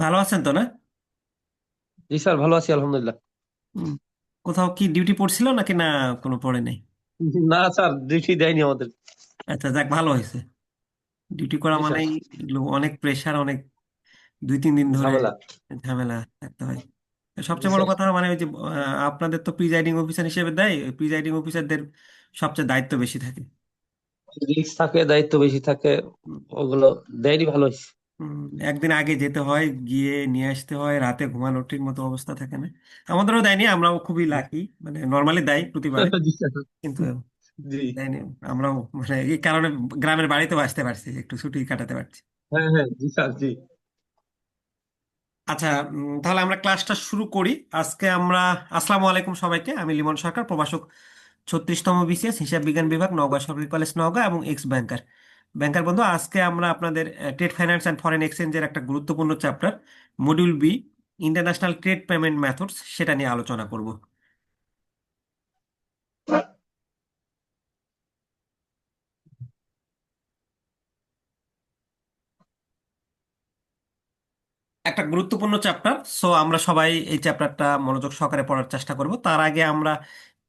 ভালো আছেন তো না? জি স্যার, ভালো আছি আলহামদুলিল্লাহ। উম, কোথাও কি ডিউটি পড়ছিল নাকি না? কোনো পড়ে নাই? না স্যার, ডিউটি দেয়নি আমাদের। আচ্ছা, যাক ভালো হয়েছে। ডিউটি করা জি স্যার। মানেই এগুলো অনেক প্রেশার, অনেক 2-3 দিন ধরে ঝামেলা। ঝামেলা থাকতে হয়। জি সবচেয়ে বড় স্যার। কথা মানে ওই যে আপনাদের তো প্রিজাইডিং অফিসার হিসেবে দেয়, প্রিজাইডিং অফিসারদের সবচেয়ে দায়িত্ব বেশি থাকে। রিস্ক থাকে, দায়িত্ব বেশি থাকে। ওগুলো দেয়নি, ভালো হয়েছে। উম, একদিন আগে যেতে হয়, গিয়ে নিয়ে আসতে হয়, রাতে ঘুমানোর ঠিক মতো অবস্থা থাকে না। আমাদেরও দেয়নি, আমরাও খুবই লাকি, মানে নর্মালি দেয় প্রতিবারে, জি স্যার। কিন্তু জি। দেয়নি। আমরাও মানে এই কারণে গ্রামের বাড়িতেও আসতে পারছি, একটু ছুটি কাটাতে পারছি। হ্যাঁ হ্যাঁ, জি স্যার, জি। আচ্ছা, তাহলে আমরা ক্লাসটা শুরু করি। আজকে আমরা আসসালামু আলাইকুম সবাইকে, আমি লিমন সরকার, প্রভাষক 36তম বিসিএস হিসাব বিজ্ঞান বিভাগ, নওগাঁ সরকারি কলেজ নওগাঁ এবং এক্স ব্যাংকার। ব্যাংকার বন্ধু, আজকে আমরা আপনাদের ট্রেড ফাইন্যান্স অ্যান্ড ফরেন এক্সচেঞ্জের একটা গুরুত্বপূর্ণ chapter, module B, international trade payment methods, সেটা নিয়ে আলোচনা করব। একটা গুরুত্বপূর্ণ চ্যাপ্টার, সো আমরা সবাই এই চ্যাপ্টারটা মনোযোগ সহকারে পড়ার চেষ্টা করব। তার আগে আমরা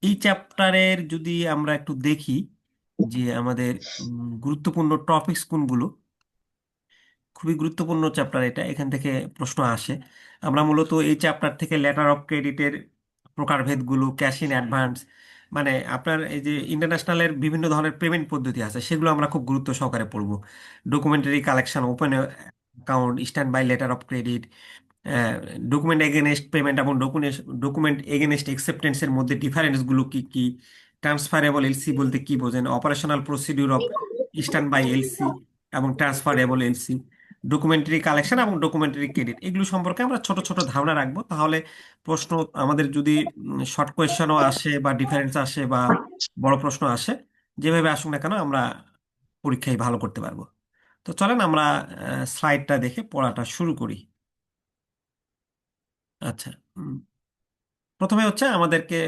এই চ্যাপ্টারের যদি আমরা একটু দেখি যে আমাদের গুরুত্বপূর্ণ টপিকস কোনগুলো। খুবই গুরুত্বপূর্ণ চ্যাপ্টার এটা, এখান থেকে প্রশ্ন আসে। আমরা মূলত এই চ্যাপ্টার থেকে লেটার অফ ক্রেডিটের প্রকারভেদগুলো, ক্যাশ ইন অ্যাডভান্স, মানে আপনার এই যে ইন্টারন্যাশনালের বিভিন্ন ধরনের পেমেন্ট পদ্ধতি আছে সেগুলো আমরা খুব গুরুত্ব সহকারে পড়বো। Documentary collection, open account, stand by letter of credit, document against payment এবং ডকুমেন্ট এগেনস্ট অ্যাকসেপ্টেন্সের মধ্যে ডিফারেন্সগুলো কি কি, ট্রান্সফারেবল এলসি বলতে কি বোঝেন, operational procedure of stand by LC এবং ট্রান্সফারেবল এলসি, ডকুমেন্টারি কালেকশন এবং ডকুমেন্টারি ক্রেডিট, এগুলো সম্পর্কে আমরা ছোট ছোট ধারণা রাখবো। তাহলে প্রশ্ন আমাদের যদি শর্ট কোয়েশ্চেনও আসে বা ডিফারেন্স আসে বা বড় প্রশ্ন আসে, যেভাবে আসুক না কেন আমরা পরীক্ষায় ভালো করতে পারবো। তো চলেন আমরা স্লাইডটা দেখে পড়াটা শুরু করি। আচ্ছা, প্রথমে হচ্ছে আমাদেরকে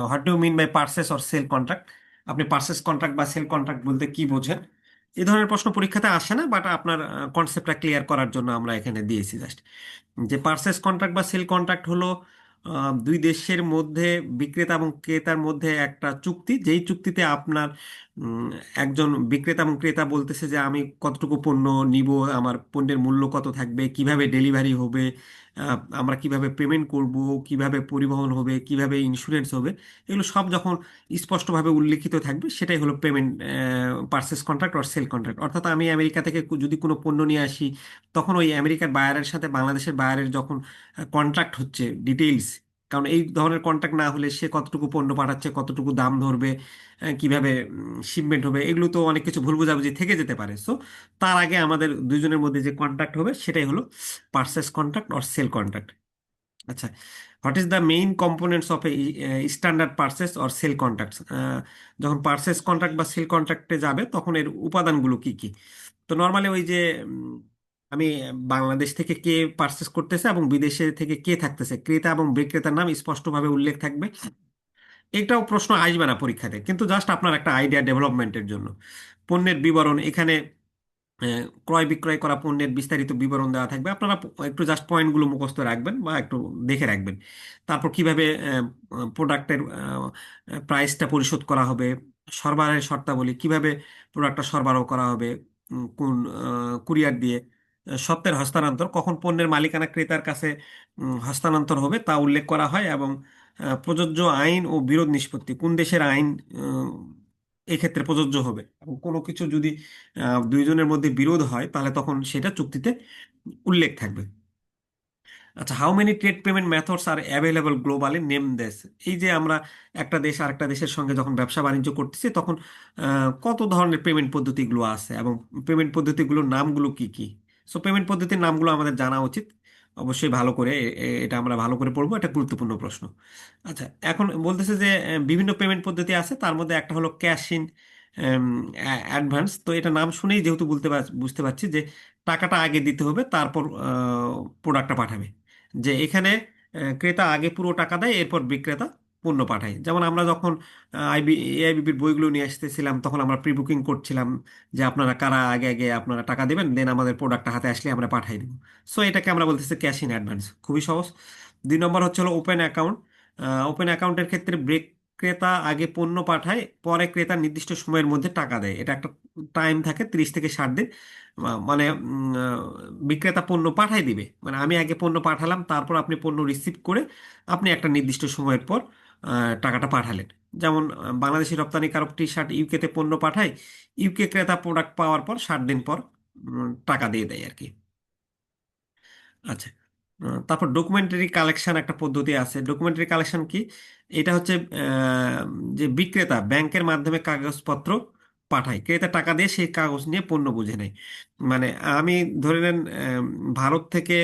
what do mean by purchase or sell contract. আপনি পার্সেস কন্ট্রাক্ট বা সেল কন্ট্রাক্ট বলতে কি বোঝেন? এই ধরনের প্রশ্ন পরীক্ষাতে আসে না, বাট আপনার কনসেপ্টটা ক্লিয়ার করার জন্য আমরা এখানে দিয়েছি জাস্ট। যে পার্সেস কন্ট্রাক্ট বা সেল কন্ট্রাক্ট হলো দুই দেশের মধ্যে বিক্রেতা এবং ক্রেতার মধ্যে একটা চুক্তি, যেই চুক্তিতে আপনার উম, একজন বিক্রেতা এবং ক্রেতা বলতেছে যে আমি কতটুকু পণ্য নিব, আমার পণ্যের মূল্য কত থাকবে, কিভাবে ডেলিভারি হবে, আমরা কিভাবে পেমেন্ট করব, কিভাবে পরিবহন হবে, কিভাবে ইন্স্যুরেন্স হবে, এগুলো সব যখন স্পষ্টভাবে উল্লেখিত থাকবে সেটাই হলো পেমেন্ট, পার্সেস কন্ট্রাক্ট আর সেল কন্ট্রাক্ট। অর্থাৎ আমি আমেরিকা থেকে যদি কোনো পণ্য নিয়ে আসি, তখন ওই আমেরিকার বায়ারের সাথে বাংলাদেশের বায়ারের যখন কন্ট্রাক্ট হচ্ছে ডিটেইলস, কারণ এই ধরনের কন্ট্রাক্ট না হলে সে কতটুকু পণ্য পাঠাচ্ছে, কতটুকু দাম ধরবে, কিভাবে শিপমেন্ট হবে, এগুলো তো অনেক কিছু ভুল বোঝাবুঝি থেকে যেতে পারে। সো তার আগে আমাদের দুইজনের মধ্যে যে কন্ট্রাক্ট হবে সেটাই হলো purchase contract or sell contract. আচ্ছা, what is the main components of a standard purchase or sell contract? যখন পার্সেস কন্ট্রাক্ট বা সেল কন্ট্রাক্টে যাবে তখন এর উপাদানগুলো কি কি? তো নর্মালি ওই যে আমি বাংলাদেশ থেকে কে পার্সেস করতেছে এবং বিদেশে থেকে কে থাকতেছে, ক্রেতা এবং বিক্রেতার নাম স্পষ্টভাবে উল্লেখ থাকবে। এটাও প্রশ্ন আসবে না পরীক্ষাতে, কিন্তু জাস্ট আপনার একটা আইডিয়া ডেভেলপমেন্টের জন্য। পণ্যের বিবরণ, এখানে ক্রয় বিক্রয় করা পণ্যের বিস্তারিত বিবরণ দেওয়া থাকবে, আপনারা একটু জাস্ট পয়েন্টগুলো মুখস্থ রাখবেন বা একটু দেখে রাখবেন। তারপর কিভাবে প্রোডাক্টের প্রাইসটা পরিশোধ করা হবে, সরবরাহের শর্তাবলী, কিভাবে প্রোডাক্টটা সরবরাহ করা হবে, কোন কুরিয়ার দিয়ে, সত্ত্বের হস্তান্তর, কখন পণ্যের মালিকানা ক্রেতার কাছে হস্তান্তর হবে তা উল্লেখ করা হয়, এবং প্রযোজ্য আইন ও বিরোধ নিষ্পত্তি, কোন দেশের আইন এক্ষেত্রে প্রযোজ্য হবে, এবং কোনো কিছু যদি দুইজনের মধ্যে বিরোধ হয় তাহলে তখন সেটা চুক্তিতে উল্লেখ থাকবে। আচ্ছা, how many trade payment methods R available globally, name দেশ। এই যে আমরা একটা দেশ আর একটা দেশের সঙ্গে যখন ব্যবসা বাণিজ্য করতেছি তখন কত ধরনের পেমেন্ট পদ্ধতিগুলো আছে এবং পেমেন্ট পদ্ধতিগুলোর নামগুলো কি কি। সো পেমেন্ট পদ্ধতির নামগুলো আমাদের জানা উচিত অবশ্যই ভালো করে, এটা আমরা ভালো করে পড়বো, এটা গুরুত্বপূর্ণ প্রশ্ন। আচ্ছা, এখন বলতেছে যে বিভিন্ন পেমেন্ট পদ্ধতি আছে, তার মধ্যে একটা হলো ক্যাশ ইন অ্যাডভান্স। তো এটা নাম শুনেই যেহেতু বুঝতে পারছি যে টাকাটা আগে দিতে হবে, তারপর প্রোডাক্টটা পাঠাবে। যে এখানে ক্রেতা আগে পুরো টাকা দেয়, এরপর বিক্রেতা পণ্য পাঠাই। যেমন আমরা যখন এআইবিবির বইগুলো নিয়ে আসতেছিলাম, তখন আমরা প্রি বুকিং করছিলাম যে আপনারা কারা আগে আগে আপনারা টাকা দেবেন, দেন আমাদের প্রোডাক্টটা হাতে আসলে আমরা পাঠাই দিব। সো এটাকে আমরা বলতেছি ক্যাশ ইন অ্যাডভান্স, খুবই সহজ। 2 নম্বর হচ্ছে হলো ওপেন অ্যাকাউন্ট। ওপেন অ্যাকাউন্টের ক্ষেত্রে ক্রেতা আগে পণ্য পাঠায়, পরে ক্রেতা নির্দিষ্ট সময়ের মধ্যে টাকা দেয়। এটা একটা টাইম থাকে 30 থেকে 60 দিন। মানে বিক্রেতা পণ্য পাঠাই দিবে, মানে আমি আগে পণ্য পাঠালাম, তারপর আপনি পণ্য রিসিভ করে আপনি একটা নির্দিষ্ট সময়ের পর টাকাটা পাঠালেন। যেমন বাংলাদেশি রপ্তানিকারক টি শার্ট ইউকেতে পণ্য পাঠায়, ইউকে ক্রেতা প্রোডাক্ট পাওয়ার পর 60 দিন পর টাকা দিয়ে দেয় আর কি। আচ্ছা। তারপর ডকুমেন্টারি কালেকশন একটা পদ্ধতি আছে। ডকুমেন্টারি কালেকশন কি? এটা হচ্ছে যে বিক্রেতা ব্যাংকের মাধ্যমে কাগজপত্র পাঠায়, ক্রেতা টাকা দিয়ে সেই কাগজ নিয়ে পণ্য বুঝে নেয়। মানে আমি ধরে নেন ভারত থেকে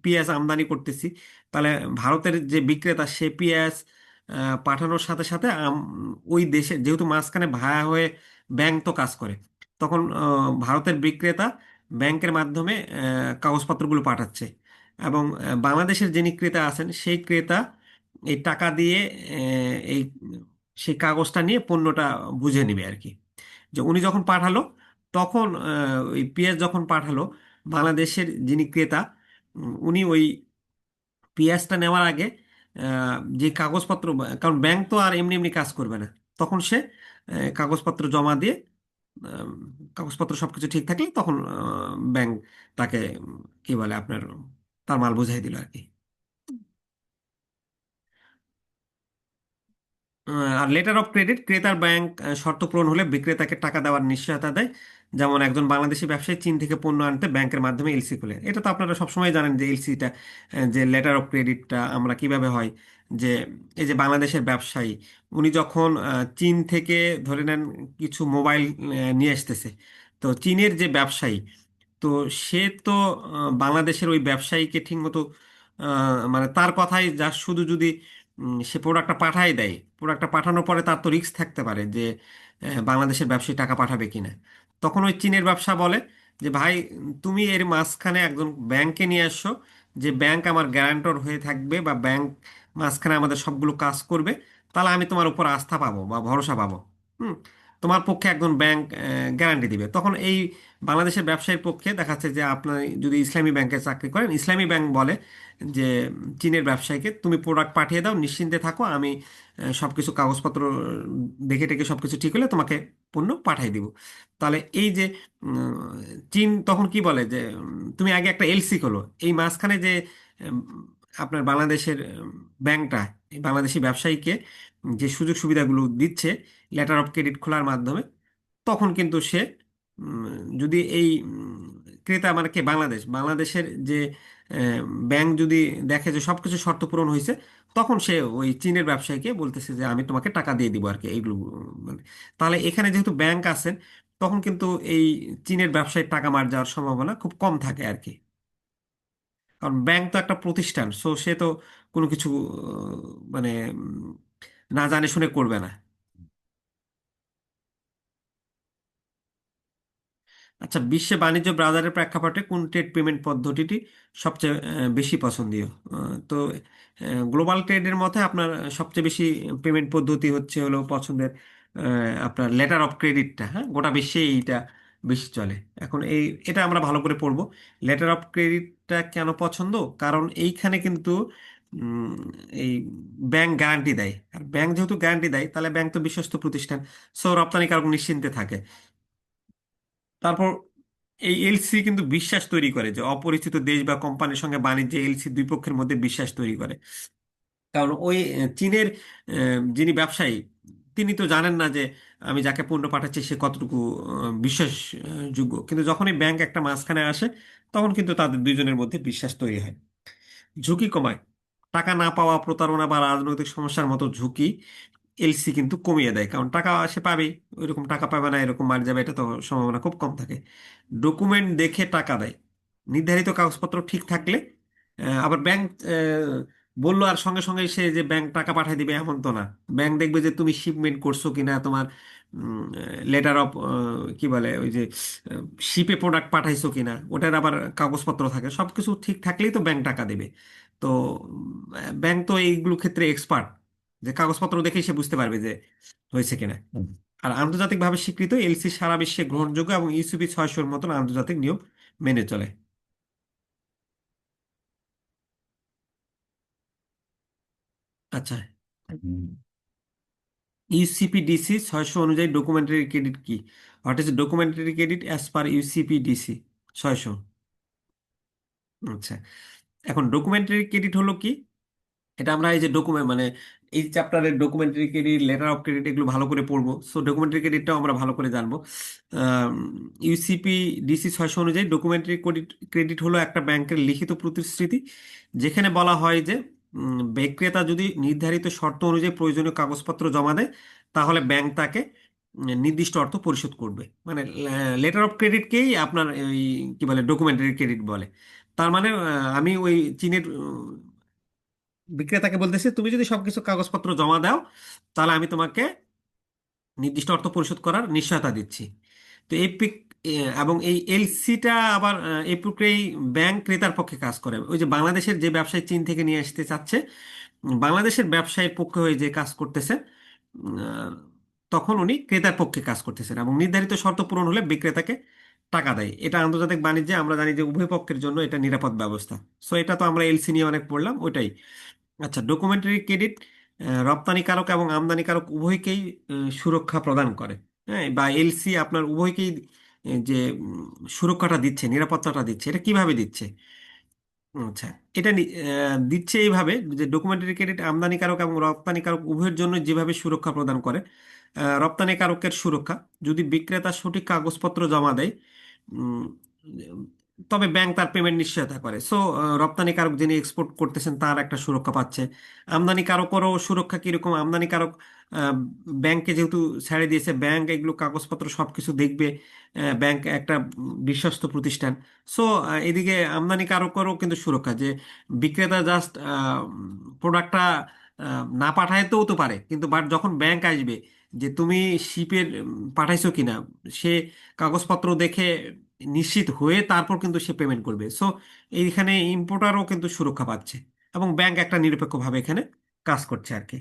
পেঁয়াজ আমদানি করতেছি, তাহলে ভারতের যে বিক্রেতা সে পেঁয়াজ পাঠানোর সাথে সাথে ওই দেশে যেহেতু মাঝখানে ভায়া হয়ে ব্যাংক তো কাজ করে, তখন ভারতের বিক্রেতা ব্যাংকের মাধ্যমে কাগজপত্রগুলো পাঠাচ্ছে, এবং বাংলাদেশের যিনি ক্রেতা আছেন সেই ক্রেতা এই টাকা দিয়ে এই সেই কাগজটা নিয়ে পণ্যটা বুঝে নেবে আর কি। যে উনি যখন পাঠালো, তখন ওই পেঁয়াজ যখন পাঠালো, বাংলাদেশের যিনি ক্রেতা উনি ওই পেঁয়াজটা নেওয়ার আগে যে কাগজপত্র, কারণ ব্যাংক তো আর এমনি এমনি কাজ করবে না, তখন সে কাগজপত্র জমা দিয়ে আহ, কাগজপত্র সবকিছু ঠিক থাকলে তখন ব্যাংক তাকে কি বলে আপনার তার মাল বুঝাই দিল আর কি। আর লেটার অফ ক্রেডিট, ক্রেতার ব্যাংক শর্ত পূরণ হলে বিক্রেতাকে টাকা দেওয়ার নিশ্চয়তা দেয়। যেমন একজন বাংলাদেশি ব্যবসায়ী চীন থেকে পণ্য আনতে ব্যাংকের মাধ্যমে এলসি খোলে। এটা তো আপনারা সবসময় জানেন যে এলসিটা, যে লেটার অফ ক্রেডিটটা আমরা কিভাবে হয়, যে এই যে বাংলাদেশের ব্যবসায়ী উনি যখন চীন থেকে ধরে নেন কিছু মোবাইল নিয়ে আসতেছে, তো চীনের যে ব্যবসায়ী, তো সে তো বাংলাদেশের ওই ব্যবসায়ীকে ঠিকমতো মানে তার কথাই যা, শুধু যদি সে প্রোডাক্টটা পাঠাই দেয়, প্রোডাক্টটা পাঠানোর পরে তার তো রিস্ক থাকতে পারে যে বাংলাদেশের ব্যবসায়ী টাকা পাঠাবে কিনা। তখন ওই চীনের ব্যবসা বলে যে ভাই, তুমি এর মাঝখানে একজন ব্যাংকে নিয়ে আসছো, যে ব্যাংক আমার গ্যারান্টর হয়ে থাকবে, বা ব্যাংক মাঝখানে আমাদের সবগুলো কাজ করবে, তাহলে আমি তোমার উপর আস্থা পাবো বা ভরসা পাবো। হুম। তোমার পক্ষে একজন ব্যাংক গ্যারান্টি দিবে। তখন এই বাংলাদেশের ব্যবসায়ীর পক্ষে দেখাচ্ছে যে আপনি যদি ইসলামী ব্যাংকে চাকরি করেন, ইসলামী ব্যাংক বলে যে চীনের ব্যবসায়ীকে তুমি প্রোডাক্ট পাঠিয়ে দাও, নিশ্চিন্তে থাকো, আমি সবকিছু কাগজপত্র দেখে টেকে সবকিছু ঠিক হলে তোমাকে পণ্য পাঠিয়ে দিব। তাহলে এই যে চীন তখন কি বলে যে তুমি আগে একটা এলসি খোলো, এই মাঝখানে যে উম, আপনার বাংলাদেশের ব্যাংকটা এই বাংলাদেশি ব্যবসায়ীকে যে সুযোগ সুবিধাগুলো দিচ্ছে লেটার অফ ক্রেডিট খোলার মাধ্যমে, তখন কিন্তু সে উম, যদি এই ক্রেতা মানে কে বাংলাদেশের যে আহ, ব্যাংক যদি দেখে যে সবকিছু শর্ত পূরণ হয়েছে, তখন সে ওই চীনের ব্যবসায়ীকে বলতেছে যে আমি তোমাকে টাকা দিয়ে দিব আর কি এইগুলো। মানে তাহলে এখানে যেহেতু ব্যাংক আছেন, তখন কিন্তু এই চীনের ব্যবসায়ীর টাকা মার যাওয়ার সম্ভাবনা খুব কম থাকে আর কি। কারণ ব্যাংক তো একটা প্রতিষ্ঠান, সো সে তো কোনো কিছু মানে না জানে শুনে করবে না। আচ্ছা, বিশ্বে বাণিজ্য বাজারের প্রেক্ষাপটে কোন ট্রেড পেমেন্ট পদ্ধতিটি সবচেয়ে বেশি পছন্দীয়? তো গ্লোবাল ট্রেডের মধ্যে আপনার সবচেয়ে বেশি পেমেন্ট পদ্ধতি হচ্ছে হলো পছন্দের আপনার লেটার অফ ক্রেডিটটা। হ্যাঁ, গোটা বিশ্বে এইটা বেশি চলে এখন। এটা আমরা ভালো করে পড়বো। লেটার অফ ক্রেডিটটা কেন পছন্দ? কারণ এইখানে কিন্তু উম, এই ব্যাংক গ্যারান্টি দেয়, আর ব্যাংক যেহেতু গ্যারান্টি দেয়, তাহলে ব্যাংক তো বিশ্বস্ত প্রতিষ্ঠান, সো রপ্তানিকারক নিশ্চিন্তে থাকে। তারপর এই এলসি কিন্তু বিশ্বাস তৈরি করে, যে অপরিচিত দেশ বা কোম্পানির সঙ্গে বাণিজ্যে এলসি দুই পক্ষের মধ্যে বিশ্বাস তৈরি করে। কারণ ওই চীনের যিনি ব্যবসায়ী, তিনি তো জানেন না যে আমি যাকে পণ্য পাঠাচ্ছি সে কতটুকু বিশ্বাসযোগ্য, কিন্তু যখনই ব্যাংক একটা মাঝখানে আসে, তখন কিন্তু তাদের দুইজনের মধ্যে বিশ্বাস তৈরি হয়। ঝুঁকি কমায়, টাকা না পাওয়া, প্রতারণা বা রাজনৈতিক সমস্যার মতো ঝুঁকি এলসি কিন্তু কমিয়ে দেয়, কারণ টাকা সে পাবেই, ওইরকম টাকা পাবে না এরকম মার যাবে, এটা তো সম্ভাবনা খুব কম থাকে। ডকুমেন্ট দেখে টাকা দেয়, নির্ধারিত কাগজপত্র ঠিক থাকলে। আবার ব্যাংক বললো আর সঙ্গে সঙ্গে সে যে ব্যাংক টাকা পাঠিয়ে দিবে এমন তো না। ব্যাংক দেখবে যে তুমি শিপমেন্ট করছো কিনা, তোমার লেটার অফ কি বলে ওই যে শিপে প্রোডাক্ট পাঠাইছো কিনা, ওটার আবার কাগজপত্র থাকে, সবকিছু ঠিক থাকলেই তো ব্যাংক টাকা দেবে। তো ব্যাংক তো এইগুলো ক্ষেত্রে এক্সপার্ট, যে কাগজপত্র দেখেই সে বুঝতে পারবে যে হয়েছে কিনা। আর আন্তর্জাতিকভাবে স্বীকৃত এলসি সারা বিশ্বে গ্রহণযোগ্য এবং ইউসিপি 600-র মতন আন্তর্জাতিক নিয়ম মেনে চলে। আচ্ছা, ইউসিপি ডিসি 600 অনুযায়ী ডকুমেন্টারি ক্রেডিট কি? What is documentary credit as per UCP DC 600? আচ্ছা, এখন ডকুমেন্টারি ক্রেডিট হলো কি? এটা আমরা এই যে ডকুমেন্ট মানে এই চ্যাপ্টারের documentary credit, letter of credit, এগুলো ভালো করে পড়বো। সো ডকুমেন্টারি ক্রেডিটটাও আমরা ভালো করে জানবো। ইউসিপি ডিসি 600 অনুযায়ী ডকুমেন্টারি ক্রেডিট ক্রেডিট হলো একটা ব্যাংকের লিখিত প্রতিশ্রুতি, যেখানে বলা হয় যে বিক্রেতা যদি নির্ধারিত শর্ত অনুযায়ী প্রয়োজনীয় কাগজপত্র জমা দেয়, তাহলে ব্যাংক তাকে নির্দিষ্ট অর্থ পরিশোধ করবে। মানে লেটার অফ ক্রেডিটকেই আপনার ওই কি বলে ডকুমেন্টারি ক্রেডিট বলে। তার মানে আমি ওই চীনের বিক্রেতাকে বলতেছে তুমি যদি সবকিছু কাগজপত্র জমা দাও, তাহলে আমি তোমাকে নির্দিষ্ট অর্থ পরিশোধ করার নিশ্চয়তা দিচ্ছি। তো এবং এই এলসিটা আবার এই প্রক্রিয়ায় ব্যাংক ক্রেতার পক্ষে কাজ করে। ওই যে বাংলাদেশের যে ব্যবসায়ী চীন থেকে নিয়ে আসতে চাচ্ছে, বাংলাদেশের ব্যবসায়ীর পক্ষে হয়ে যে কাজ করতেছে, আহ, তখন উনি ক্রেতার পক্ষে কাজ করতেছেন এবং নির্ধারিত শর্ত পূরণ হলে বিক্রেতাকে টাকা দেয়। এটা আন্তর্জাতিক বাণিজ্যে আমরা জানি যে উভয় পক্ষের জন্য এটা নিরাপদ ব্যবস্থা। সো এটা তো আমরা এলসি নিয়ে অনেক পড়লাম, ওইটাই। আচ্ছা, ডকুমেন্টারি ক্রেডিট রপ্তানিকারক এবং আমদানিকারক উভয়কেই সুরক্ষা প্রদান করে। হ্যাঁ, বা এলসি আপনার উভয়কেই যে সুরক্ষাটা দিচ্ছে, নিরাপত্তাটা দিচ্ছে, এটা কিভাবে দিচ্ছে? আচ্ছা, এটা দিচ্ছে এইভাবে যে ডকুমেন্টারি ক্রেডিট আমদানিকারক এবং রপ্তানিকারক উভয়ের জন্য যেভাবে সুরক্ষা প্রদান করে। রপ্তানিকারকের সুরক্ষা: যদি বিক্রেতা সঠিক কাগজপত্র জমা দেয়, উম, তবে ব্যাংক তার পেমেন্ট নিশ্চয়তা করে। সো রপ্তানিকারক যিনি এক্সপোর্ট করতেছেন তার একটা সুরক্ষা পাচ্ছে। আমদানিকারকেরও সুরক্ষা কিরকম? আমদানিকারক আহ, ব্যাংকে যেহেতু ছেড়ে দিয়েছে, ব্যাংক এগুলো কাগজপত্র সবকিছু দেখবে। ব্যাংক একটা বিশ্বস্ত প্রতিষ্ঠান। সো এদিকে আমদানিকারকেরও কিন্তু সুরক্ষা, যে বিক্রেতা জাস্ট প্রোডাক্টটা না পাঠাইতেও তো পারে, কিন্তু বাট যখন ব্যাংক আসবে যে তুমি শিপের পাঠাইছো কিনা, সে কাগজপত্র দেখে নিশ্চিত হয়ে তারপর কিন্তু সে পেমেন্ট করবে। সো এইখানে ইম্পোর্টারও কিন্তু সুরক্ষা পাচ্ছে এবং ব্যাংক একটা নিরপেক্ষভাবে এখানে কাজ করছে আর কি।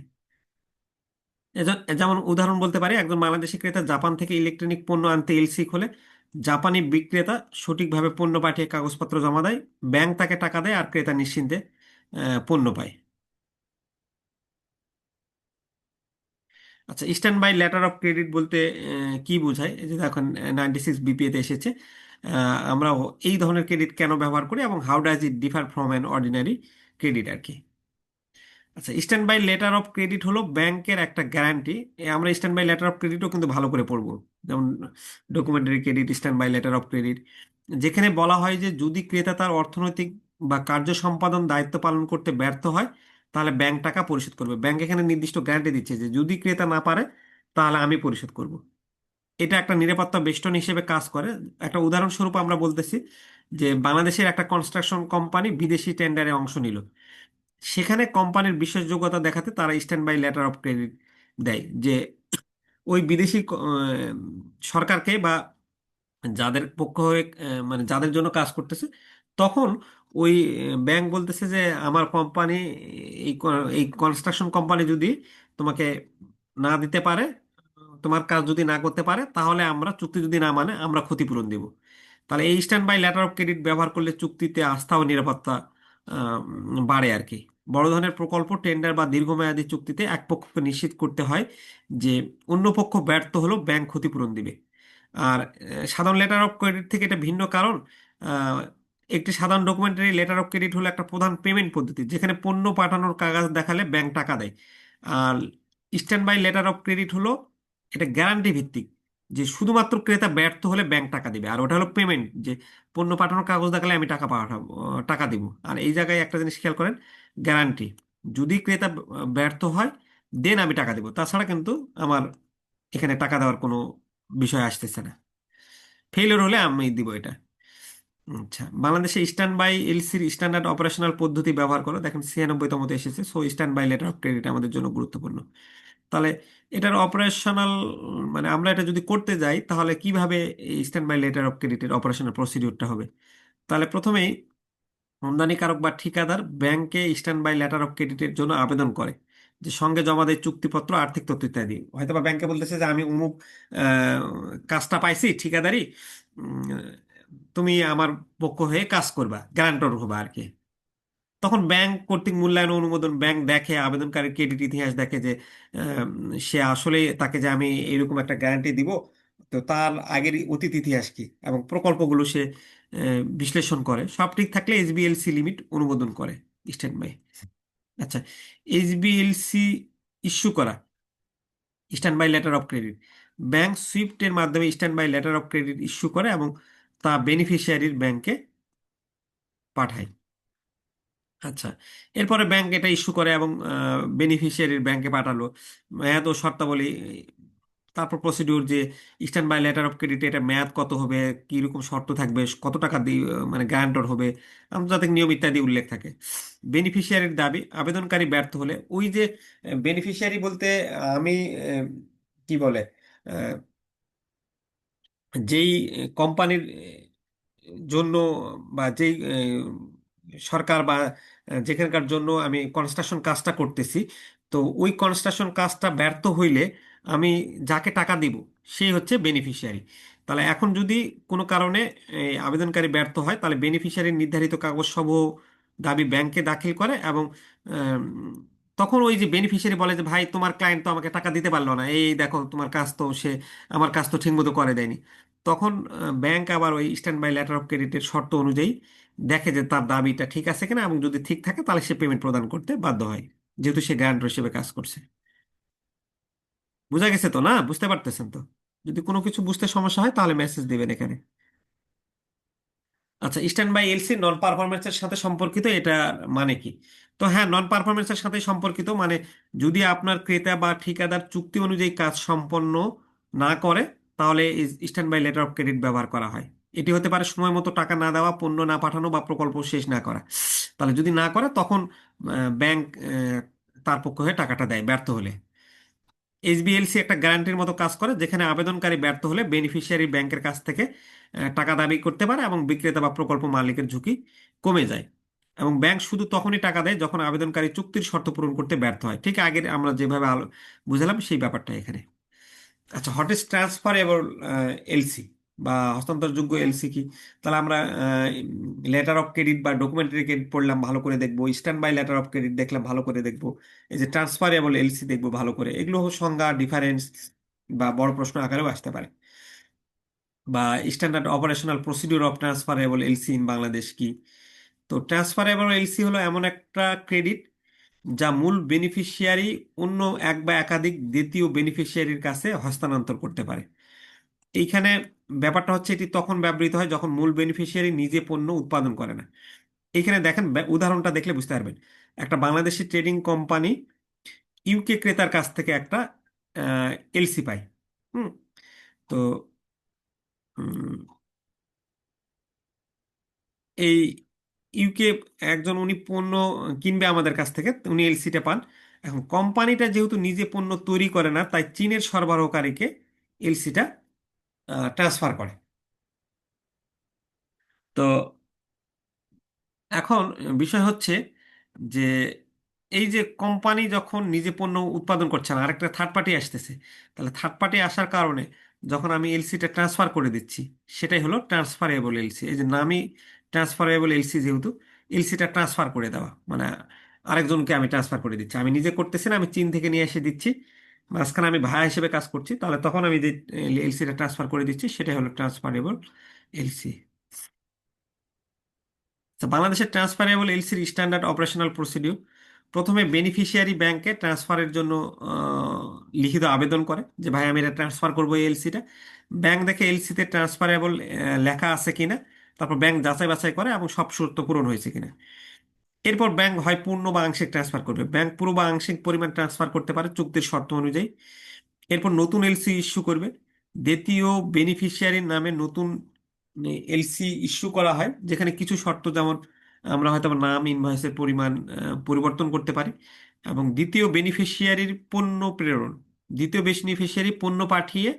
যেমন উদাহরণ বলতে পারি, একজন বাংলাদেশি ক্রেতা জাপান থেকে ইলেকট্রনিক পণ্য আনতে এলসি খোলে। জাপানি বিক্রেতা সঠিকভাবে পণ্য পাঠিয়ে কাগজপত্র জমা দেয়, ব্যাংক তাকে টাকা দেয়, আর ক্রেতা নিশ্চিন্তে পণ্য পায়। আচ্ছা, stand by letter of credit বলতে কি বোঝায়? এই যে এখন 96 বিপিএতে এসেছে। আমরা এই ধরনের ক্রেডিট কেন ব্যবহার করি এবং how does it differ from an ordinary credit আর কি। আচ্ছা, stand by letter of credit হলো ব্যাংকের একটা গ্যারান্টি। আমরা স্ট্যান্ড বাই লেটার অফ ক্রেডিটও কিন্তু ভালো করে পড়বো, যেমন documentary credit, stand by letter of credit, যেখানে বলা হয় যে যদি ক্রেতা তার অর্থনৈতিক বা কার্য সম্পাদন দায়িত্ব পালন করতে ব্যর্থ হয়, তাহলে ব্যাংক টাকা পরিশোধ করবে। ব্যাংক এখানে নির্দিষ্ট গ্যারান্টি দিচ্ছে যে যদি ক্রেতা না পারে, তাহলে আমি পরিশোধ করব। এটা একটা নিরাপত্তা বেষ্টনী হিসেবে কাজ করে। একটা উদাহরণস্বরূপ আমরা বলতেছি যে বাংলাদেশের একটা কনস্ট্রাকশন কোম্পানি বিদেশি টেন্ডারে অংশ নিল। সেখানে কোম্পানির বিশ্বাসযোগ্যতা দেখাতে তারা stand by letter of credit দেয়, যে ওই বিদেশি সরকারকে বা যাদের পক্ষ হয়ে মানে যাদের জন্য কাজ করতেছে, তখন ওই ব্যাংক বলতেছে যে আমার কোম্পানি, এই কনস্ট্রাকশন কোম্পানি যদি তোমাকে না দিতে পারে, তোমার কাজ যদি না করতে পারে, তাহলে আমরা চুক্তি যদি না মানে আমরা ক্ষতিপূরণ দিব। তাহলে এই stand by letter of credit ব্যবহার করলে চুক্তিতে আস্থা ও নিরাপত্তা বাড়ে আর কি। বড় ধরনের প্রকল্প, টেন্ডার বা দীর্ঘমেয়াদী চুক্তিতে এক পক্ষকে নিশ্চিত করতে হয় যে অন্য পক্ষ ব্যর্থ হলেও ব্যাংক ক্ষতিপূরণ দিবে। আর সাধারণ লেটার অফ ক্রেডিট থেকে এটা ভিন্ন কারণ, আহ, একটি সাধারণ ডকুমেন্টারি লেটার অফ ক্রেডিট হলো একটা প্রধান পেমেন্ট পদ্ধতি, যেখানে পণ্য পাঠানোর কাগজ দেখালে ব্যাংক টাকা দেয়। আর stand by letter of credit হলো এটা গ্যারান্টি ভিত্তিক, যে শুধুমাত্র ক্রেতা ব্যর্থ হলে ব্যাংক টাকা দিবে। আর ওটা হলো পেমেন্ট, যে পণ্য পাঠানোর কাগজ দেখালে আমি টাকা পাঠাবো, টাকা দিব। আর এই জায়গায় একটা জিনিস খেয়াল করেন, গ্যারান্টি, যদি ক্রেতা ব্যর্থ হয় দেন আমি টাকা দিব, তাছাড়া কিন্তু আমার এখানে টাকা দেওয়ার কোনো বিষয় আসতেছে না। ফেলিওর হলে আমি দিব এটা। আচ্ছা, বাংলাদেশে স্ট্যান্ড বাই এলসির স্ট্যান্ডার্ড অপারেশনাল পদ্ধতি ব্যবহার করো, দেখেন 96তমতে এসেছে। So stand by letter of credit আমাদের জন্য গুরুত্বপূর্ণ। তাহলে এটার অপারেশনাল মানে আমরা এটা যদি করতে যাই, তাহলে কিভাবে এই স্ট্যান্ড বাই লেটার অফ ক্রেডিটের অপারেশনাল প্রসিডিউরটা হবে? তাহলে প্রথমেই আমদানিকারক বা ঠিকাদার ব্যাংকে স্ট্যান্ড বাই লেটার অফ ক্রেডিটের জন্য আবেদন করে। যে সঙ্গে জমা দেয় চুক্তিপত্র, আর্থিক তথ্য ইত্যাদি। হয়তো বা ব্যাংকে বলতেছে যে আমি অমুক আহ, কাজটা পাইছি ঠিকাদারি, উম, তুমি আমার পক্ষ হয়ে কাজ করবা, গ্যারান্টর হবা আর কি। তখন ব্যাংক কর্তৃক মূল্যায়ন ও অনুমোদন, ব্যাংক দেখে আবেদনকারীর ক্রেডিট ইতিহাস, দেখে যে আহ, সে আসলে, তাকে যে আমি এরকম একটা গ্যারান্টি দিব, তো তার আগের অতীত ইতিহাস কি এবং প্রকল্পগুলো সে বিশ্লেষণ করে। সব ঠিক থাকলে এইচবিএলসি লিমিট অনুমোদন করে স্ট্যান্ড বাই। আচ্ছা, এইচবিএলসি ইস্যু করা stand by letter of credit, bank সুইফটের মাধ্যমে stand by letter of credit issue করে এবং তা বেনিফিশিয়ারির ব্যাংকে পাঠায়। আচ্ছা, এরপরে ব্যাংক এটা ইস্যু করে এবং বেনিফিশিয়ারির ব্যাংকে পাঠালো, মেয়াদ ও শর্তাবলী, তারপর প্রসিডিউর যে stand by letter of credit, এটা মেয়াদ কত হবে, কি রকম শর্ত থাকবে, কত টাকা দিয়ে মানে গ্যারান্টর হবে, আন্তর্জাতিক নিয়ম ইত্যাদি উল্লেখ থাকে। বেনিফিশিয়ারির দাবি, আবেদনকারী ব্যর্থ হলে ওই যে বেনিফিশিয়ারি বলতে আমি আহ, কি বলে, যেই কোম্পানির জন্য বা যেই সরকার বা যেখানকার জন্য আমি কনস্ট্রাকশন কাজটা করতেছি, তো ওই কনস্ট্রাকশন কাজটা ব্যর্থ হইলে আমি যাকে টাকা দিব সেই হচ্ছে বেনিফিশিয়ারি। তাহলে এখন যদি কোনো কারণে আবেদনকারী ব্যর্থ হয়, তাহলে বেনিফিশিয়ারির নির্ধারিত কাগজ সমূহ দাবি ব্যাংকে দাখিল করে এবং আম, তখন ওই যে বেনিফিশিয়ারি বলে যে ভাই তোমার ক্লায়েন্ট তো আমাকে টাকা দিতে পারলো না, এই দেখো তোমার কাজ তো সে আমার কাজ তো ঠিকমতো করে দেয়নি। তখন ব্যাংক আবার ওই স্ট্যান্ড বাই লেটার অফ ক্রেডিটের শর্ত অনুযায়ী দেখে যে তার দাবিটা ঠিক আছে কিনা, এবং যদি ঠিক থাকে তাহলে সে পেমেন্ট প্রদান করতে বাধ্য হয়, যেহেতু সে গ্যারান্টর হিসেবে কাজ করছে। বুঝা গেছে তো? না বুঝতে পারতেছেন তো? যদি কোনো কিছু বুঝতে সমস্যা হয় তাহলে মেসেজ দিবেন এখানে। আচ্ছা, স্ট্যান্ড বাই এলসি নন পারফরমেন্সের সাথে সম্পর্কিত, এটা মানে কি? তো হ্যাঁ, নন পারফরমেন্সের সাথে সম্পর্কিত মানে যদি আপনার ক্রেতা বা ঠিকাদার চুক্তি অনুযায়ী কাজ সম্পন্ন না করে, তাহলে stand by letter of credit ব্যবহার করা হয়। এটি হতে পারে সময় মতো টাকা না দেওয়া, পণ্য না পাঠানো বা প্রকল্প শেষ না করা। তাহলে যদি না করে তখন ব্যাংক তার পক্ষ হয়ে টাকাটা দেয় ব্যর্থ হলে। এইচবিএলসি একটা গ্যারান্টির মতো কাজ করে, যেখানে আবেদনকারী ব্যর্থ হলে বেনিফিশিয়ারি ব্যাংকের কাছ থেকে টাকা দাবি করতে পারে এবং বিক্রেতা বা প্রকল্প মালিকের ঝুঁকি কমে যায়। এবং ব্যাংক শুধু তখনই টাকা দেয় যখন আবেদনকারী চুক্তির শর্ত পূরণ করতে ব্যর্থ হয়। ঠিক আগের আমরা যেভাবে বুঝালাম সেই ব্যাপারটা এখানে। আচ্ছা, হোয়াট ইজ ট্রান্সফারেবল এলসি বা হস্তান্তরযোগ্য এলসি কি? তাহলে আমরা লেটার অফ ক্রেডিট বা ডকুমেন্টারি ক্রেডিট পড়লাম, ভালো করে দেখবো। Stand by letter of credit দেখলাম, ভালো করে দেখবো। এই যে ট্রান্সফারেবল এলসি দেখবো ভালো করে। এগুলো সংজ্ঞা, ডিফারেন্স বা বড় প্রশ্ন আকারেও আসতে পারে। বা standard operational procedure of transferable LC in Bangladesh কি? তো ট্রান্সফারেবল এলসি হলো এমন একটা ক্রেডিট যা মূল বেনিফিশিয়ারি অন্য এক বা একাধিক দ্বিতীয় বেনিফিশিয়ারির কাছে হস্তান্তর করতে পারে। এইখানে ব্যাপারটা হচ্ছে এটি তখন ব্যবহৃত হয় যখন মূল বেনিফিশিয়ারি নিজে পণ্য উৎপাদন করে না। এইখানে দেখেন, উদাহরণটা দেখলে বুঝতে পারবেন। একটা বাংলাদেশি ট্রেডিং কোম্পানি ইউকে ক্রেতার কাছ থেকে একটা এলসি পায়। হুম। তো উম, এই ইউকে একজন উনি পণ্য কিনবে আমাদের কাছ থেকে, উনি এলসিটা পান। এখন কোম্পানিটা যেহেতু নিজে পণ্য তৈরি করে না, তাই চীনের সরবরাহকারীকে এলসিটা ট্রান্সফার করে। তো এখন বিষয় হচ্ছে যে এই যে কোম্পানি যখন নিজে পণ্য উৎপাদন করছে না, আরেকটা থার্ড পার্টি আসতেছে, তাহলে থার্ড পার্টি আসার কারণে যখন আমি এলসিটা ট্রান্সফার করে দিচ্ছি, সেটাই হলো ট্রান্সফারেবল এলসি। এই যে নামই ট্রান্সফারেবল এলসি, যেহেতু এলসিটা ট্রান্সফার করে দেওয়া মানে আরেকজনকে আমি ট্রান্সফার করে দিচ্ছি, আমি নিজে করতেছি না, আমি চীন থেকে নিয়ে এসে দিচ্ছি, মাঝখানে আমি ভাড়া হিসেবে কাজ করছি, তাহলে তখন আমি যে এলসিটা ট্রান্সফার করে দিচ্ছি সেটাই হলো ট্রান্সফারেবল এলসি। তো বাংলাদেশের ট্রান্সফারেবল এলসির স্ট্যান্ডার্ড অপারেশনাল প্রসিডিউর: প্রথমে বেনিফিশিয়ারি ব্যাংকে ট্রান্সফারের জন্য আহ, লিখিত আবেদন করে যে ভাই আমি এটা ট্রান্সফার করবো এই এলসিটা। ব্যাংক দেখে এলসিতে ট্রান্সফারেবল লেখা আছে কিনা, তারপর ব্যাংক যাচাই বাছাই করে এবং সব শর্ত পূরণ হয়েছে কিনা। এরপর ব্যাংক হয় পূর্ণ বা আংশিক ট্রান্সফার করবে। ব্যাংক পুরো বা আংশিক পরিমাণ ট্রান্সফার করতে পারে চুক্তির শর্ত অনুযায়ী। এরপর নতুন এলসি ইস্যু করবে। দ্বিতীয় বেনিফিশিয়ারির নামে নতুন এলসি ইস্যু করা হয়, যেখানে কিছু শর্ত, যেমন আমরা হয়তো বা নাম, ইনভয়েসের পরিমাণ পরিবর্তন করতে পারি। এবং দ্বিতীয় বেনিফিশিয়ারির পণ্য প্রেরণ, দ্বিতীয় বেনিফিশিয়ারি পণ্য পাঠিয়ে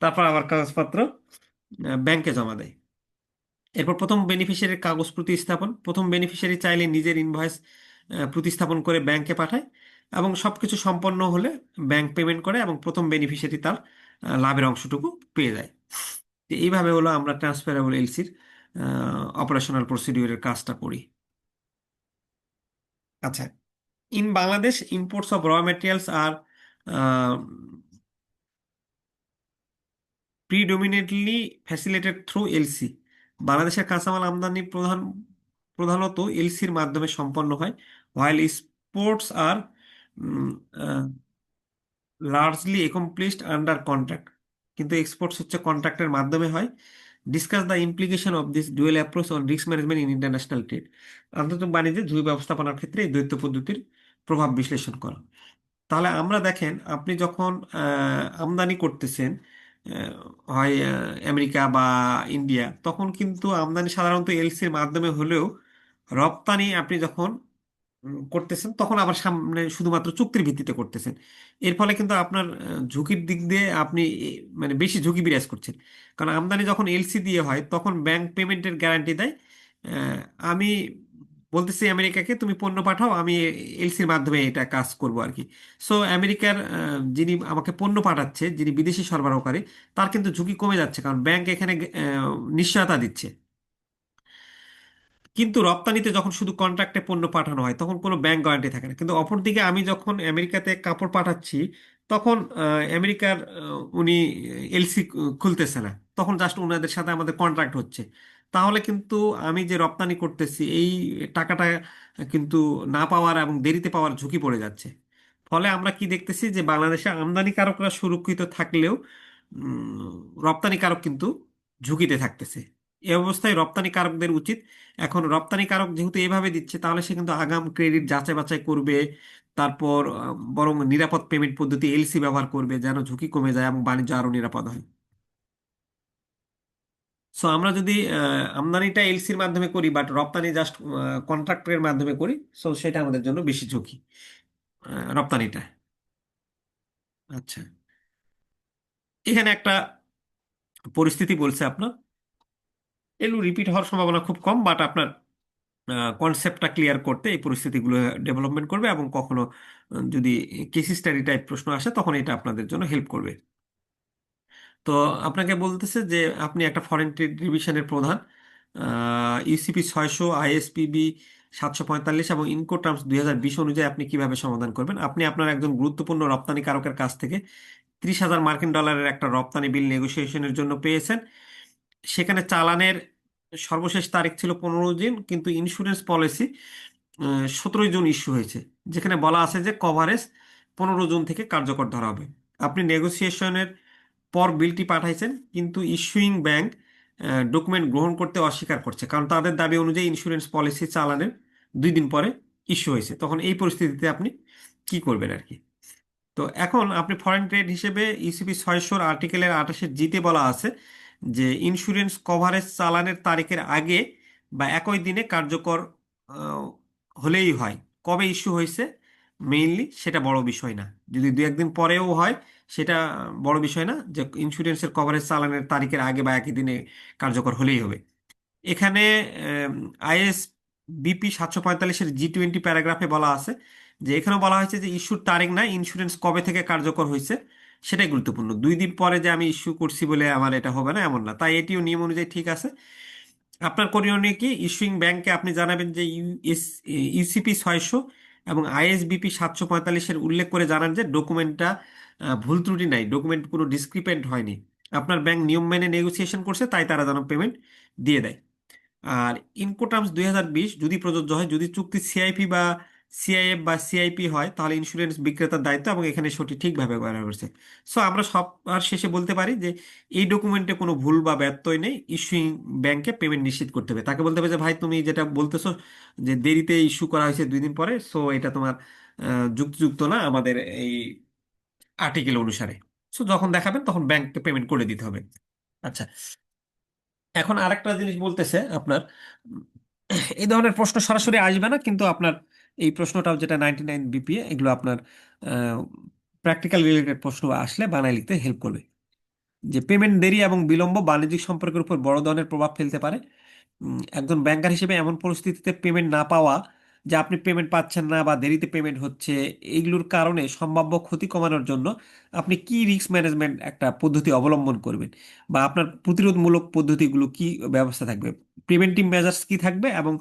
তারপর আবার কাগজপত্র ব্যাংকে জমা দেয়। এরপর প্রথম বেনিফিশিয়ারির কাগজ প্রতিস্থাপন: প্রথম বেনিফিশিয়ারি চাইলে নিজের ইনভয়েস প্রতিস্থাপন করে ব্যাংকে পাঠায়। এবং সবকিছু সম্পন্ন হলে ব্যাংক পেমেন্ট করে এবং প্রথম বেনিফিশিয়ারি তার লাভের অংশটুকু পেয়ে যায়। তো এইভাবে হলো আমরা ট্রান্সফারেবল এলসির অপারেশনাল প্রসিডিউরের কাজটা করি। আচ্ছা, in Bangladesh imports of raw materials are predominantly facilitated through LC. বাংলাদেশের কাঁচামাল আমদানি প্রধানত এলসির মাধ্যমে সম্পন্ন হয়, while exports are largely accomplished under contract. কিন্তু এক্সপোর্টস হচ্ছে কন্ট্রাক্টের মাধ্যমে হয়। Discuss the implication of this dual approach on risk management in international trade. আন্তর্জাতিক বাণিজ্যে ঝুঁকি ব্যবস্থাপনার ক্ষেত্রে এই দ্বৈত পদ্ধতির প্রভাব বিশ্লেষণ করা। তাহলে আমরা দেখেন, আপনি যখন আমদানি করতেছেন হয় আমেরিকা বা ইন্ডিয়া, তখন কিন্তু আমদানি সাধারণত এলসির মাধ্যমে হলেও রপ্তানি আপনি যখন করতেছেন তখন আবার সামনে শুধুমাত্র চুক্তির ভিত্তিতে করতেছেন। এর ফলে কিন্তু আপনার ঝুঁকির দিক দিয়ে আপনি মানে বেশি ঝুঁকি বিরাজ করছেন। কারণ আমদানি যখন এলসি দিয়ে হয় তখন ব্যাংক পেমেন্টের গ্যারান্টি দেয়। আহ, আমি বলতেছি আমেরিকাকে তুমি পণ্য পাঠাও, আমি এলসির মাধ্যমে এটা কাজ করব আর কি। সো আমেরিকার যিনি আমাকে পণ্য পাঠাচ্ছে, যিনি বিদেশি সরবরাহকারী, তার কিন্তু ঝুঁকি কমে যাচ্ছে, কারণ ব্যাংক এখানে নিশ্চয়তা দিচ্ছে। কিন্তু রপ্তানিতে যখন শুধু কন্ট্রাক্টে পণ্য পাঠানো হয় তখন কোনো ব্যাংক গ্যারান্টি থাকে না। কিন্তু অপরদিকে আমি যখন আমেরিকাতে কাপড় পাঠাচ্ছি, তখন আমেরিকার উনি এলসি খুলতেছে না, তখন জাস্ট ওনাদের সাথে আমাদের কন্ট্রাক্ট হচ্ছে। তাহলে কিন্তু আমি যে রপ্তানি করতেছি এই টাকাটা কিন্তু না পাওয়ার এবং দেরিতে পাওয়ার ঝুঁকি পড়ে যাচ্ছে। ফলে আমরা কি দেখতেছি যে বাংলাদেশে আমদানিকারকরা সুরক্ষিত থাকলেও রপ্তানিকারক কিন্তু ঝুঁকিতে থাকতেছে। এ অবস্থায় রপ্তানিকারকদের উচিত, এখন রপ্তানিকারক যেহেতু এভাবে দিচ্ছে, তাহলে সে কিন্তু আগাম ক্রেডিট যাচাই বাছাই করবে, তারপর বরং নিরাপদ পেমেন্ট পদ্ধতি এলসি ব্যবহার করবে, যেন ঝুঁকি কমে যায় এবং বাণিজ্য আরো নিরাপদ হয়। সো আমরা যদি আমদানিটা এলসির মাধ্যমে করি বাট রপ্তানি জাস্ট কন্ট্রাক্টের মাধ্যমে করি, সো সেটা আমাদের জন্য বেশি ঝুঁকি রপ্তানিটা। আচ্ছা, এখানে একটা পরিস্থিতি বলছে আপনার, এগুলো রিপিট হওয়ার সম্ভাবনা খুব কম, বাট আপনার কনসেপ্টটা ক্লিয়ার করতে এই পরিস্থিতিগুলো ডেভেলপমেন্ট করবে, এবং কখনো যদি কেস স্টাডি টাইপ প্রশ্ন আসে তখন এটা আপনাদের জন্য হেল্প করবে। তো আপনাকে বলতেছে যে আপনি একটা ফরেন ট্রেড ডিভিশনের প্রধান, ইউসিপি 600, আইএসপিবি 745 এবং ইনকোটার্মস 2020 অনুযায়ী আপনি কিভাবে সমাধান করবেন। আপনি আপনার একজন গুরুত্বপূর্ণ রপ্তানিকারকের কাছ থেকে 30,000 মার্কিন ডলারের একটা রপ্তানি বিল নেগোসিয়েশনের জন্য পেয়েছেন। সেখানে চালানের সর্বশেষ তারিখ ছিল 15 দিন, কিন্তু ইন্স্যুরেন্স পলিসি 17 জুন ইস্যু হয়েছে, যেখানে বলা আছে যে কভারেজ 15 জুন থেকে কার্যকর ধরা হবে। আপনি নেগোসিয়েশনের পর বিলটি পাঠাইছেন, কিন্তু ইস্যুইং ব্যাংক ডকুমেন্ট গ্রহণ করতে অস্বীকার করছে, কারণ তাদের দাবি অনুযায়ী ইন্স্যুরেন্স পলিসি চালানের 2 দিন পরে ইস্যু হয়েছে। তখন এই পরিস্থিতিতে আপনি কি করবেন আর কি। তো এখন আপনি ফরেন ট্রেড হিসেবে ইসিপি 600 আর্টিকেলের 28 জিতে বলা আছে যে ইন্স্যুরেন্স কভারেজ চালানের তারিখের আগে বা একই দিনে কার্যকর আহ, হলেই হয়। কবে ইস্যু হয়েছে মেইনলি সেটা বড় বিষয় না, যদি দু একদিন পরেও হয় সেটা বড় বিষয় না, যে ইন্স্যুরেন্সের কভারেজ চালানের তারিখের আগে বা একই দিনে কার্যকর হলেই হবে। এখানে আইএস বিপি 745-এর G20 প্যারাগ্রাফে বলা আছে যে, এখানে বলা হয়েছে যে ইস্যুর তারিখ না, ইন্স্যুরেন্স কবে থেকে কার্যকর হয়েছে সেটাই গুরুত্বপূর্ণ। 2 দিন পরে যে আমি ইস্যু করছি বলে আমার এটা হবে না এমন না, তাই এটিও নিয়ম অনুযায়ী ঠিক আছে। আপনার করণীয় কি, ইস্যুইং ব্যাংকে আপনি জানাবেন যে ইউসিপি 600 এবং আইএসবিপি 745-এর উল্লেখ করে জানান যে ডকুমেন্টটা ভুল ত্রুটি নাই, ডকুমেন্ট কোনো ডিসক্রিপেন্ট হয়নি, আপনার ব্যাংক নিয়ম মেনে নেগোসিয়েশন করছে, তাই তারা যেন পেমেন্ট দিয়ে দেয়। আর ইনকোটার্মস 2020 যদি প্রযোজ্য হয়, যদি চুক্তি সিআইপি বা সিআইএফ বা সিআইপি হয়, তাহলে ইন্স্যুরেন্স বিক্রেতার দায়িত্ব, এবং এখানে সঠিক ঠিকভাবে করা হয়েছে। সো আমরা সব আর শেষে বলতে পারি যে এই ডকুমেন্টে কোনো ভুল বা ব্যত্যয় নেই, ইস্যুইং ব্যাংকে পেমেন্ট নিশ্চিত করতে হবে। তাকে বলতে হবে যে ভাই তুমি যেটা বলতেছো যে দেরিতে ইস্যু করা হয়েছে 2 দিন পরে, সো এটা তোমার যুক্তিযুক্ত না আমাদের এই আর্টিকেল অনুসারে। সো যখন দেখাবেন তখন ব্যাংককে পেমেন্ট করে দিতে হবে। আচ্ছা, এখন আরেকটা জিনিস বলতেছে আপনার, উম, এই ধরনের প্রশ্ন সরাসরি আসবে না, কিন্তু আপনার এই প্রশ্নটাও যেটা 99 বিপিএ, এগুলো আপনার প্র্যাকটিক্যাল রিলেটেড প্রশ্ন আসলে বানায় লিখতে হেল্প করবে। যে পেমেন্ট দেরি এবং বিলম্ব বাণিজ্যিক সম্পর্কের উপর বড় ধরনের প্রভাব ফেলতে পারে। একজন ব্যাংকার হিসেবে এমন পরিস্থিতিতে পেমেন্ট না পাওয়া যে আপনি পেমেন্ট পাচ্ছেন না বা দেরিতে পেমেন্ট হচ্ছে, এইগুলোর কারণে সম্ভাব্য ক্ষতি কমানোর জন্য আপনি কি রিস্ক ম্যানেজমেন্ট একটা পদ্ধতি অবলম্বন করবেন, বা আপনার প্রতিরোধমূলক পদ্ধতিগুলো কি ব্যবস্থা থাকবে, প্রিভেন্টিভ মেজার্স কি থাকবে, এবং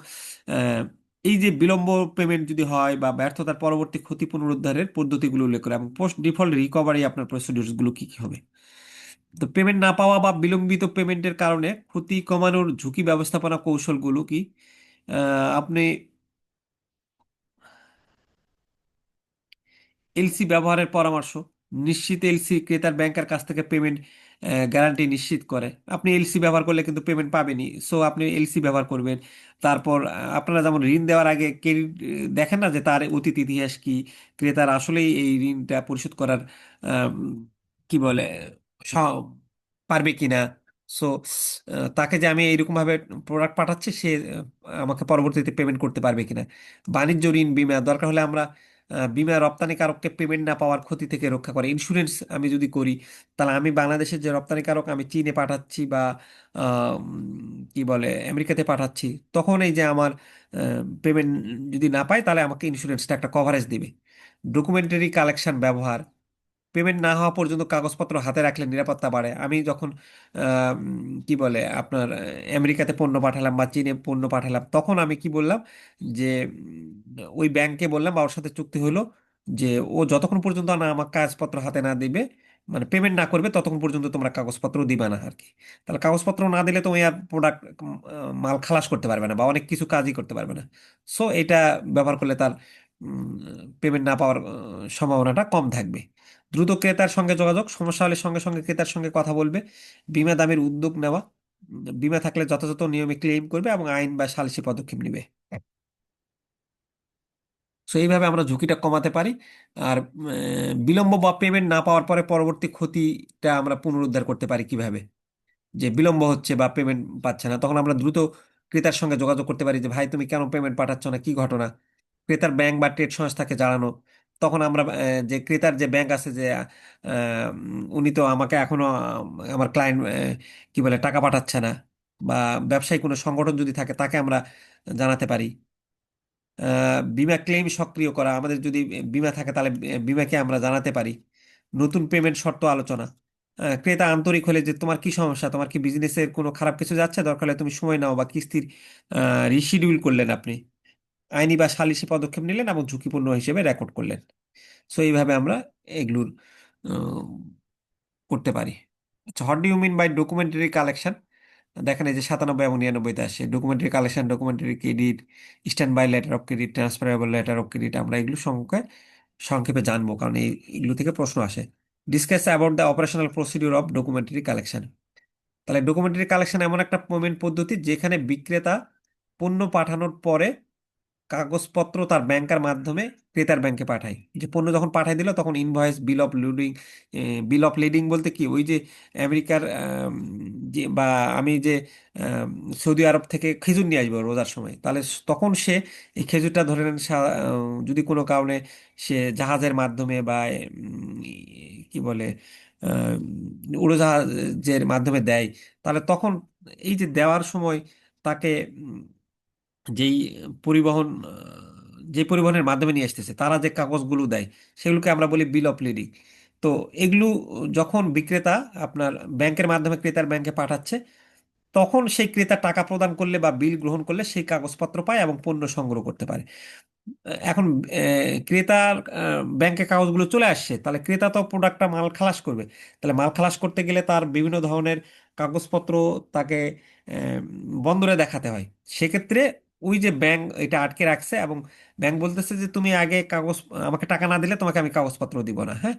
আহ, এই যে বিলম্ব পেমেন্ট যদি হয় বা ব্যর্থতার পরবর্তী ক্ষতি পুনরুদ্ধারের পদ্ধতিগুলো উল্লেখ করে, এবং পোস্ট ডিফল্ট রিকভারি আপনার প্রসিডিউরস গুলো কি কি হবে। তো পেমেন্ট না পাওয়া বা বিলম্বিত পেমেন্টের কারণে ক্ষতি কমানোর ঝুঁকি ব্যবস্থাপনা কৌশলগুলো কি, আপনি এলসি ব্যবহারের পরামর্শ, নিশ্চিত এলসি ক্রেতার ব্যাংকের কাছ থেকে পেমেন্ট গ্যারান্টি নিশ্চিত করে। আপনি এলসি ব্যবহার করলে কিন্তু পেমেন্ট পাবেনই, সো আপনি এলসি ব্যবহার করবেন। তারপর আপনারা যেমন ঋণ দেওয়ার আগে ক্রেডিট দেখেন না যে তার অতীত ইতিহাস কি, ক্রেতার আসলেই এই ঋণটা পরিশোধ করার আম, কি বলে স- পারবে কিনা। সো তাকে যে আমি এইরকম ভাবে প্রোডাক্ট পাঠাচ্ছি, সে আমাকে পরবর্তীতে পেমেন্ট করতে পারবে কিনা। বাণিজ্য ঋণ বীমা দরকার হলে আমরা বীমা রপ্তানিকারককে পেমেন্ট না পাওয়ার ক্ষতি থেকে রক্ষা করে। ইন্স্যুরেন্স আমি যদি করি, তাহলে আমি বাংলাদেশের যে রপ্তানিকারক আমি চীনে পাঠাচ্ছি বা কি বলে আমেরিকাতে পাঠাচ্ছি, তখন এই যে আমার পেমেন্ট যদি না পাই, তাহলে আমাকে ইন্স্যুরেন্সটা একটা কভারেজ দিবে। ডকুমেন্টারি কালেকশন ব্যবহার, পেমেন্ট না হওয়া পর্যন্ত কাগজপত্র হাতে রাখলে নিরাপত্তা বাড়ে। আমি যখন কি বলে আপনার আমেরিকাতে পণ্য পাঠালাম বা চীনে পণ্য পাঠালাম, তখন আমি কি বললাম যে ওই ব্যাংকে বললাম বা ওর সাথে চুক্তি হলো যে ও যতক্ষণ পর্যন্ত না আমার কাগজপত্র হাতে না দিবে, মানে পেমেন্ট না করবে, ততক্ষণ পর্যন্ত তোমরা কাগজপত্র দিবা না আর কি। তাহলে কাগজপত্র না দিলে তুমি আর প্রোডাক্ট মাল খালাস করতে পারবে না বা অনেক কিছু কাজই করতে পারবে না। সো এটা ব্যবহার করলে তার পেমেন্ট না পাওয়ার সম্ভাবনাটা কম থাকবে। দ্রুত ক্রেতার সঙ্গে যোগাযোগ, সমস্যা হলে সঙ্গে সঙ্গে ক্রেতার সঙ্গে কথা বলবে। বীমা দামের উদ্যোগ নেওয়া, বীমা থাকলে যথাযথ নিয়মে ক্লেম করবে এবং আইন বা সালিসি পদক্ষেপ নেবে। সো এইভাবে আমরা ঝুঁকিটা কমাতে পারি। আর বিলম্ব বা পেমেন্ট না পাওয়ার পরে পরবর্তী ক্ষতিটা আমরা পুনরুদ্ধার করতে পারি কিভাবে, যে বিলম্ব হচ্ছে বা পেমেন্ট পাচ্ছে না, তখন আমরা দ্রুত ক্রেতার সঙ্গে যোগাযোগ করতে পারি যে ভাই তুমি কেন পেমেন্ট পাঠাচ্ছ না, কি ঘটনা। ক্রেতার ব্যাংক বা ট্রেড সংস্থাকে জানানো। তখন আমরা যে ক্রেতার যে ব্যাংক আছে যে উনি তো আমাকে এখনো আমার ক্লায়েন্ট কি বলে টাকা পাঠাচ্ছে না, বা ব্যবসায়ী কোনো সংগঠন যদি থাকে তাকে আমরা জানাতে পারি। বিমা ক্লেম সক্রিয় করা, আমাদের যদি বিমা থাকে তাহলে বিমাকে আমরা জানাতে পারি। নতুন পেমেন্ট শর্ত আলোচনা, ক্রেতা আন্তরিক হলে যে তোমার কি সমস্যা, তোমার কি বিজনেসের কোনো খারাপ কিছু যাচ্ছে, দরকার হলে তুমি সময় নাও, বা কিস্তির রিশিডিউল করলেন আপনি, আইনি বা সালিসি পদক্ষেপ নিলেন এবং ঝুঁকিপূর্ণ হিসেবে রেকর্ড করলেন। সো এইভাবে আমরা এগুলোর আহ, করতে পারি। আচ্ছা, what do you mean by documentary collection? দেখেন এই যে 97 এবং 99-তে আসে documentary collection, documentary credit, stand by letter of credit, transferable letter of credit, আমরা এগুলো সংক্ষেপে জানবো কারণ এগুলো থেকে প্রশ্ন আসে। Discuss about the operational procedure of documentary collection. তাহলে ডকুমেন্টারি কালেকশন এমন একটা পেমেন্ট পদ্ধতি যেখানে বিক্রেতা পণ্য পাঠানোর পরে কাগজপত্র তার ব্যাংকের মাধ্যমে ক্রেতার ব্যাংকে পাঠায়। যে পণ্য যখন পাঠাই দিল, তখন invoice, bill of loading, bill of lading বলতে কি, ওই যে আমেরিকার যে বা আমি যে সৌদি আরব থেকে খেজুর নিয়ে আসবো রোজার সময়, তাহলে তখন সে এই খেজুরটা ধরে নেন যদি কোনো কারণে সে জাহাজের মাধ্যমে বা কি বলে উড়োজাহাজের মাধ্যমে দেয়, তাহলে তখন এই যে দেওয়ার সময় তাকে যেই পরিবহন যে পরিবহনের মাধ্যমে নিয়ে আসতেছে তারা যে কাগজগুলো দেয়, সেগুলোকে আমরা বলি বিল অফ লেডিং। তো এগুলো যখন বিক্রেতা আপনার ব্যাংকের মাধ্যমে ক্রেতার ব্যাংকে পাঠাচ্ছে, তখন সেই ক্রেতা টাকা প্রদান করলে বা বিল গ্রহণ করলে সেই কাগজপত্র পায় এবং পণ্য সংগ্রহ করতে পারে। এখন ক্রেতার ব্যাংকে কাগজগুলো চলে আসছে, তাহলে ক্রেতা তো প্রোডাক্টটা মাল খালাস করবে। তাহলে মাল খালাস করতে গেলে তার বিভিন্ন ধরনের কাগজপত্র তাকে আহ, বন্দরে দেখাতে হয়। সেক্ষেত্রে ওই যে ব্যাংক এটা আটকে রাখছে, এবং ব্যাংক বলতেছে যে তুমি আগে কাগজ আমাকে টাকা না দিলে তোমাকে আমি কাগজপত্র দিব না, হ্যাঁ।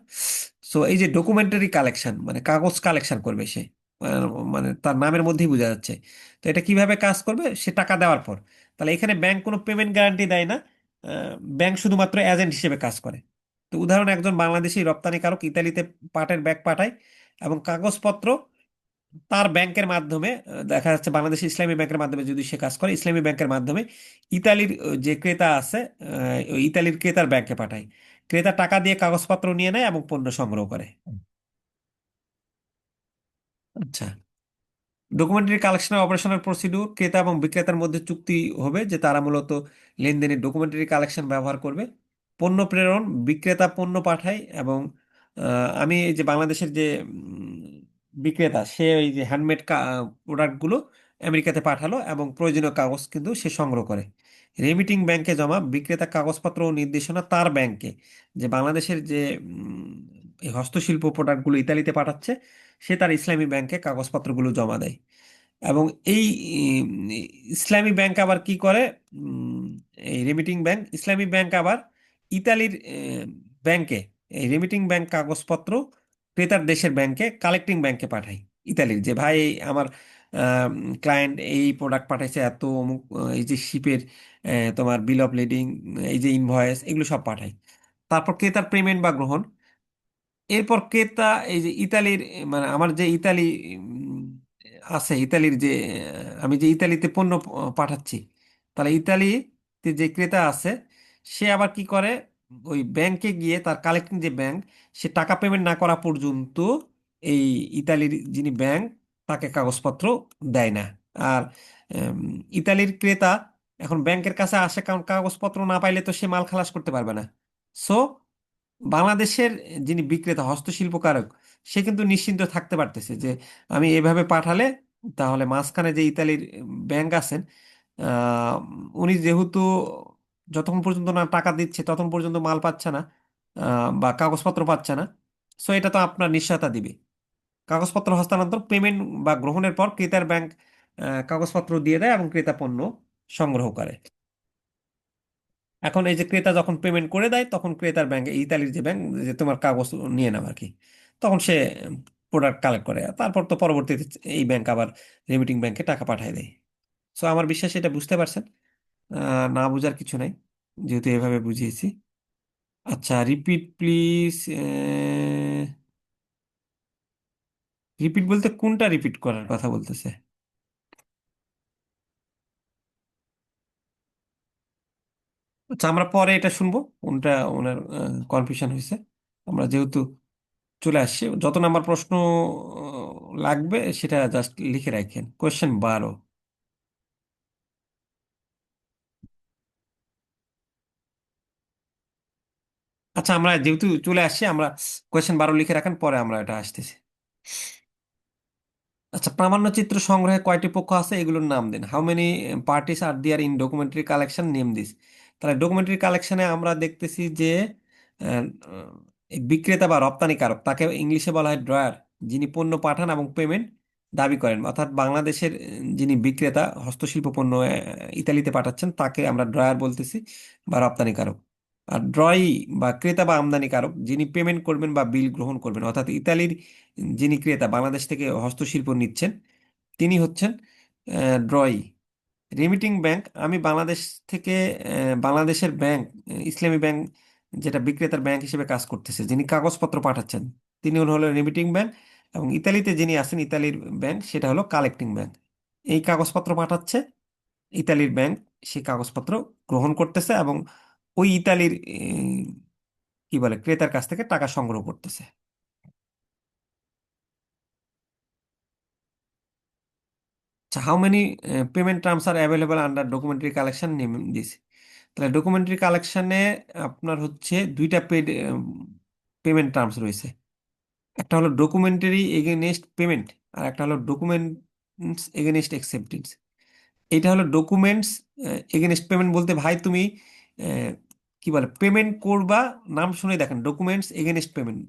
সো এই যে ডকুমেন্টারি কালেকশন মানে কাগজ কালেকশন করবে সে, আহ, মানে তার নামের মধ্যেই বোঝা যাচ্ছে। তো এটা কিভাবে কাজ করবে, সে টাকা দেওয়ার পর। তাহলে এখানে ব্যাংক কোনো পেমেন্ট গ্যারান্টি দেয় না, ব্যাংক শুধুমাত্র এজেন্ট হিসেবে কাজ করে। তো উদাহরণ, একজন বাংলাদেশি রপ্তানিকারক ইতালিতে পাটের ব্যাগ পাঠায় এবং কাগজপত্র তার ব্যাংকের মাধ্যমে দেখা যাচ্ছে বাংলাদেশ ইসলামী ব্যাংকের মাধ্যমে যদি সে কাজ করে, ইসলামী ব্যাংকের মাধ্যমে ইতালির যে ক্রেতা আছে ওই ইতালির ক্রেতার ব্যাংকে পাঠায়। ক্রেতা টাকা দিয়ে কাগজপত্র নিয়ে নেয় এবং পণ্য সংগ্রহ করে। আচ্ছা, ডকুমেন্টারি কালেকশন অপারেশনাল প্রসিডিউর, ক্রেতা এবং বিক্রেতার মধ্যে চুক্তি হবে যে তারা মূলত লেনদেনে ডকুমেন্টারি কালেকশন ব্যবহার করবে। পণ্য প্রেরণ, বিক্রেতা পণ্য পাঠায় এবং আমি এই যে বাংলাদেশের যে বিক্রেতা, সে ওই যে হ্যান্ডমেড প্রোডাক্টগুলো আমেরিকাতে পাঠালো এবং প্রয়োজনীয় কাগজ কিন্তু সে সংগ্রহ করে। রেমিটিং ব্যাংকে জমা, বিক্রেতা কাগজপত্র ও নির্দেশনা তার ব্যাংকে, যে বাংলাদেশের যে এই হস্তশিল্প প্রোডাক্টগুলো ইতালিতে পাঠাচ্ছে, সে তার ইসলামী ব্যাংকে কাগজপত্রগুলো জমা দেয়। এবং এই উম, ইসলামী ব্যাংক আবার কি করে, উম, এই রেমিটিং ব্যাংক, ইসলামী ব্যাংক আবার ইতালির ব্যাংকে, এই রেমিটিং ব্যাংক কাগজপত্র ক্রেতার দেশের ব্যাংকে, কালেক্টিং ব্যাংকে পাঠায়। ইতালির যে ভাই আমার ক্লায়েন্ট এই প্রোডাক্ট পাঠাইছে এত অমুক, এই যে শিপের তোমার বিল অফ লেডিং, এই যে ইনভয়েস, এগুলো সব পাঠায়। তারপর ক্রেতার পেমেন্ট বা গ্রহণ। এরপর ক্রেতা এই যে ইতালির, মানে আমার যে ইতালি উম, আছে, ইতালির যে আমি যে ইতালিতে পণ্য পাঠাচ্ছি, তাহলে ইতালিতে যে ক্রেতা আছে, সে আবার কি করে, ওই ব্যাংকে গিয়ে তার কালেক্টিং যে ব্যাংক, সে টাকা পেমেন্ট না করা পর্যন্ত এই ইতালির যিনি ব্যাংক, তাকে কাগজপত্র দেয় না। আর উম, ইতালির ক্রেতা এখন ব্যাংকের কাছে আসে, কারণ কাগজপত্র না পাইলে তো সে মাল খালাস করতে পারবে না। সো বাংলাদেশের যিনি বিক্রেতা, হস্তশিল্পকারক, সে কিন্তু নিশ্চিন্ত থাকতে পারতেছে যে আমি এভাবে পাঠালে, তাহলে মাঝখানে যে ইতালির ব্যাংক আছেন, আহ, উনি যেহেতু যতক্ষণ পর্যন্ত না টাকা দিচ্ছে ততক্ষণ পর্যন্ত মাল পাচ্ছে না, বা কাগজপত্র পাচ্ছে না। সো এটা তো আপনার নিশ্চয়তা দিবে। কাগজপত্র হস্তান্তর, পেমেন্ট বা গ্রহণের পর ক্রেতার ব্যাংক কাগজপত্র দিয়ে দেয় এবং ক্রেতা পণ্য সংগ্রহ করে। এখন এই যে ক্রেতা যখন পেমেন্ট করে দেয়, তখন ক্রেতার ব্যাংকে, ইতালির যে ব্যাংক, যে তোমার কাগজ নিয়ে নাও আর কি, তখন সে প্রোডাক্ট কালেক্ট করে। আর তারপর তো পরবর্তীতে এই ব্যাংক আবার রেমিটিং ব্যাংকে টাকা পাঠিয়ে দেয়। সো আমার বিশ্বাস এটা বুঝতে পারছেন। না বোঝার কিছু নাই, যেহেতু এভাবে বুঝিয়েছি। আচ্ছা, রিপিট প্লিজ। রিপিট বলতে কোনটা রিপিট করার কথা বলতেছে? আচ্ছা, আমরা পরে এটা শুনবো কোনটা ওনার কনফিউশন হয়েছে। আমরা যেহেতু চলে আসছে, যত নাম্বার প্রশ্ন লাগবে সেটা জাস্ট লিখে রাখেন। কোয়েশ্চেন 12। আচ্ছা, আমরা যেহেতু চলে আসছি, আমরা কোয়েশ্চেন 12 লিখে রাখেন, পরে আমরা এটা আসতেছি। আচ্ছা, প্রামাণ্যচিত্র সংগ্রহে কয়টি পক্ষ আছে, এগুলোর নাম দিন। How many parties are there in documentary collection, name this. তাহলে ডকুমেন্টারি কালেকশনে আমরা দেখতেছি যে আহ, এই বিক্রেতা বা রপ্তানিকারক, তাকে ইংলিশে বলা হয় ড্রয়ার, যিনি পণ্য পাঠান এবং পেমেন্ট দাবি করেন। অর্থাৎ বাংলাদেশের যিনি বিক্রেতা হস্তশিল্প পণ্য ইতালিতে পাঠাচ্ছেন, তাকে আমরা ড্রয়ার বলতেছি বা রপ্তানিকারক। আর ড্রয়ি বা ক্রেতা বা আমদানিকারক, যিনি পেমেন্ট করবেন বা বিল গ্রহণ করবেন। অর্থাৎ ইতালির যিনি ক্রেতা বাংলাদেশ থেকে হস্তশিল্প নিচ্ছেন, তিনি হচ্ছেন ড্রয়ি। রেমিটিং ব্যাংক, আমি বাংলাদেশ থেকে বাংলাদেশের ব্যাংক, ইসলামী ব্যাংক, যেটা বিক্রেতার ব্যাংক হিসেবে কাজ করতেছে, যিনি কাগজপত্র পাঠাচ্ছেন, তিনি হলো রেমিটিং ব্যাংক। এবং ইতালিতে যিনি আছেন, ইতালির ব্যাংক, সেটা হলো কালেক্টিং ব্যাংক। এই কাগজপত্র পাঠাচ্ছে ইতালির ব্যাংক, সেই কাগজপত্র গ্রহণ করতেছে এবং ওই ইতালির কি বলে, ক্রেতার কাছ থেকে টাকা সংগ্রহ করতেছে। আচ্ছা, how many payment terms R available under documentary collection, name this. তাহলে ডকুমেন্টারি কালেকশনে আপনার হচ্ছে দুইটা পেমেন্ট টার্মস রয়েছে। একটা হলো ডকুমেন্টারি এগেনস্ট পেমেন্ট, আর একটা হলো ডকুমেন্টস এগেনস্ট অ্যাকসেপ্টেন্স। এটা হলো ডকুমেন্টস এগেনস্ট পেমেন্ট বলতে ভাই তুমি আহ, কি বলে পেমেন্ট করবা, নাম শুনে দেখেন, ডকুমেন্টস এগেনস্ট পেমেন্ট।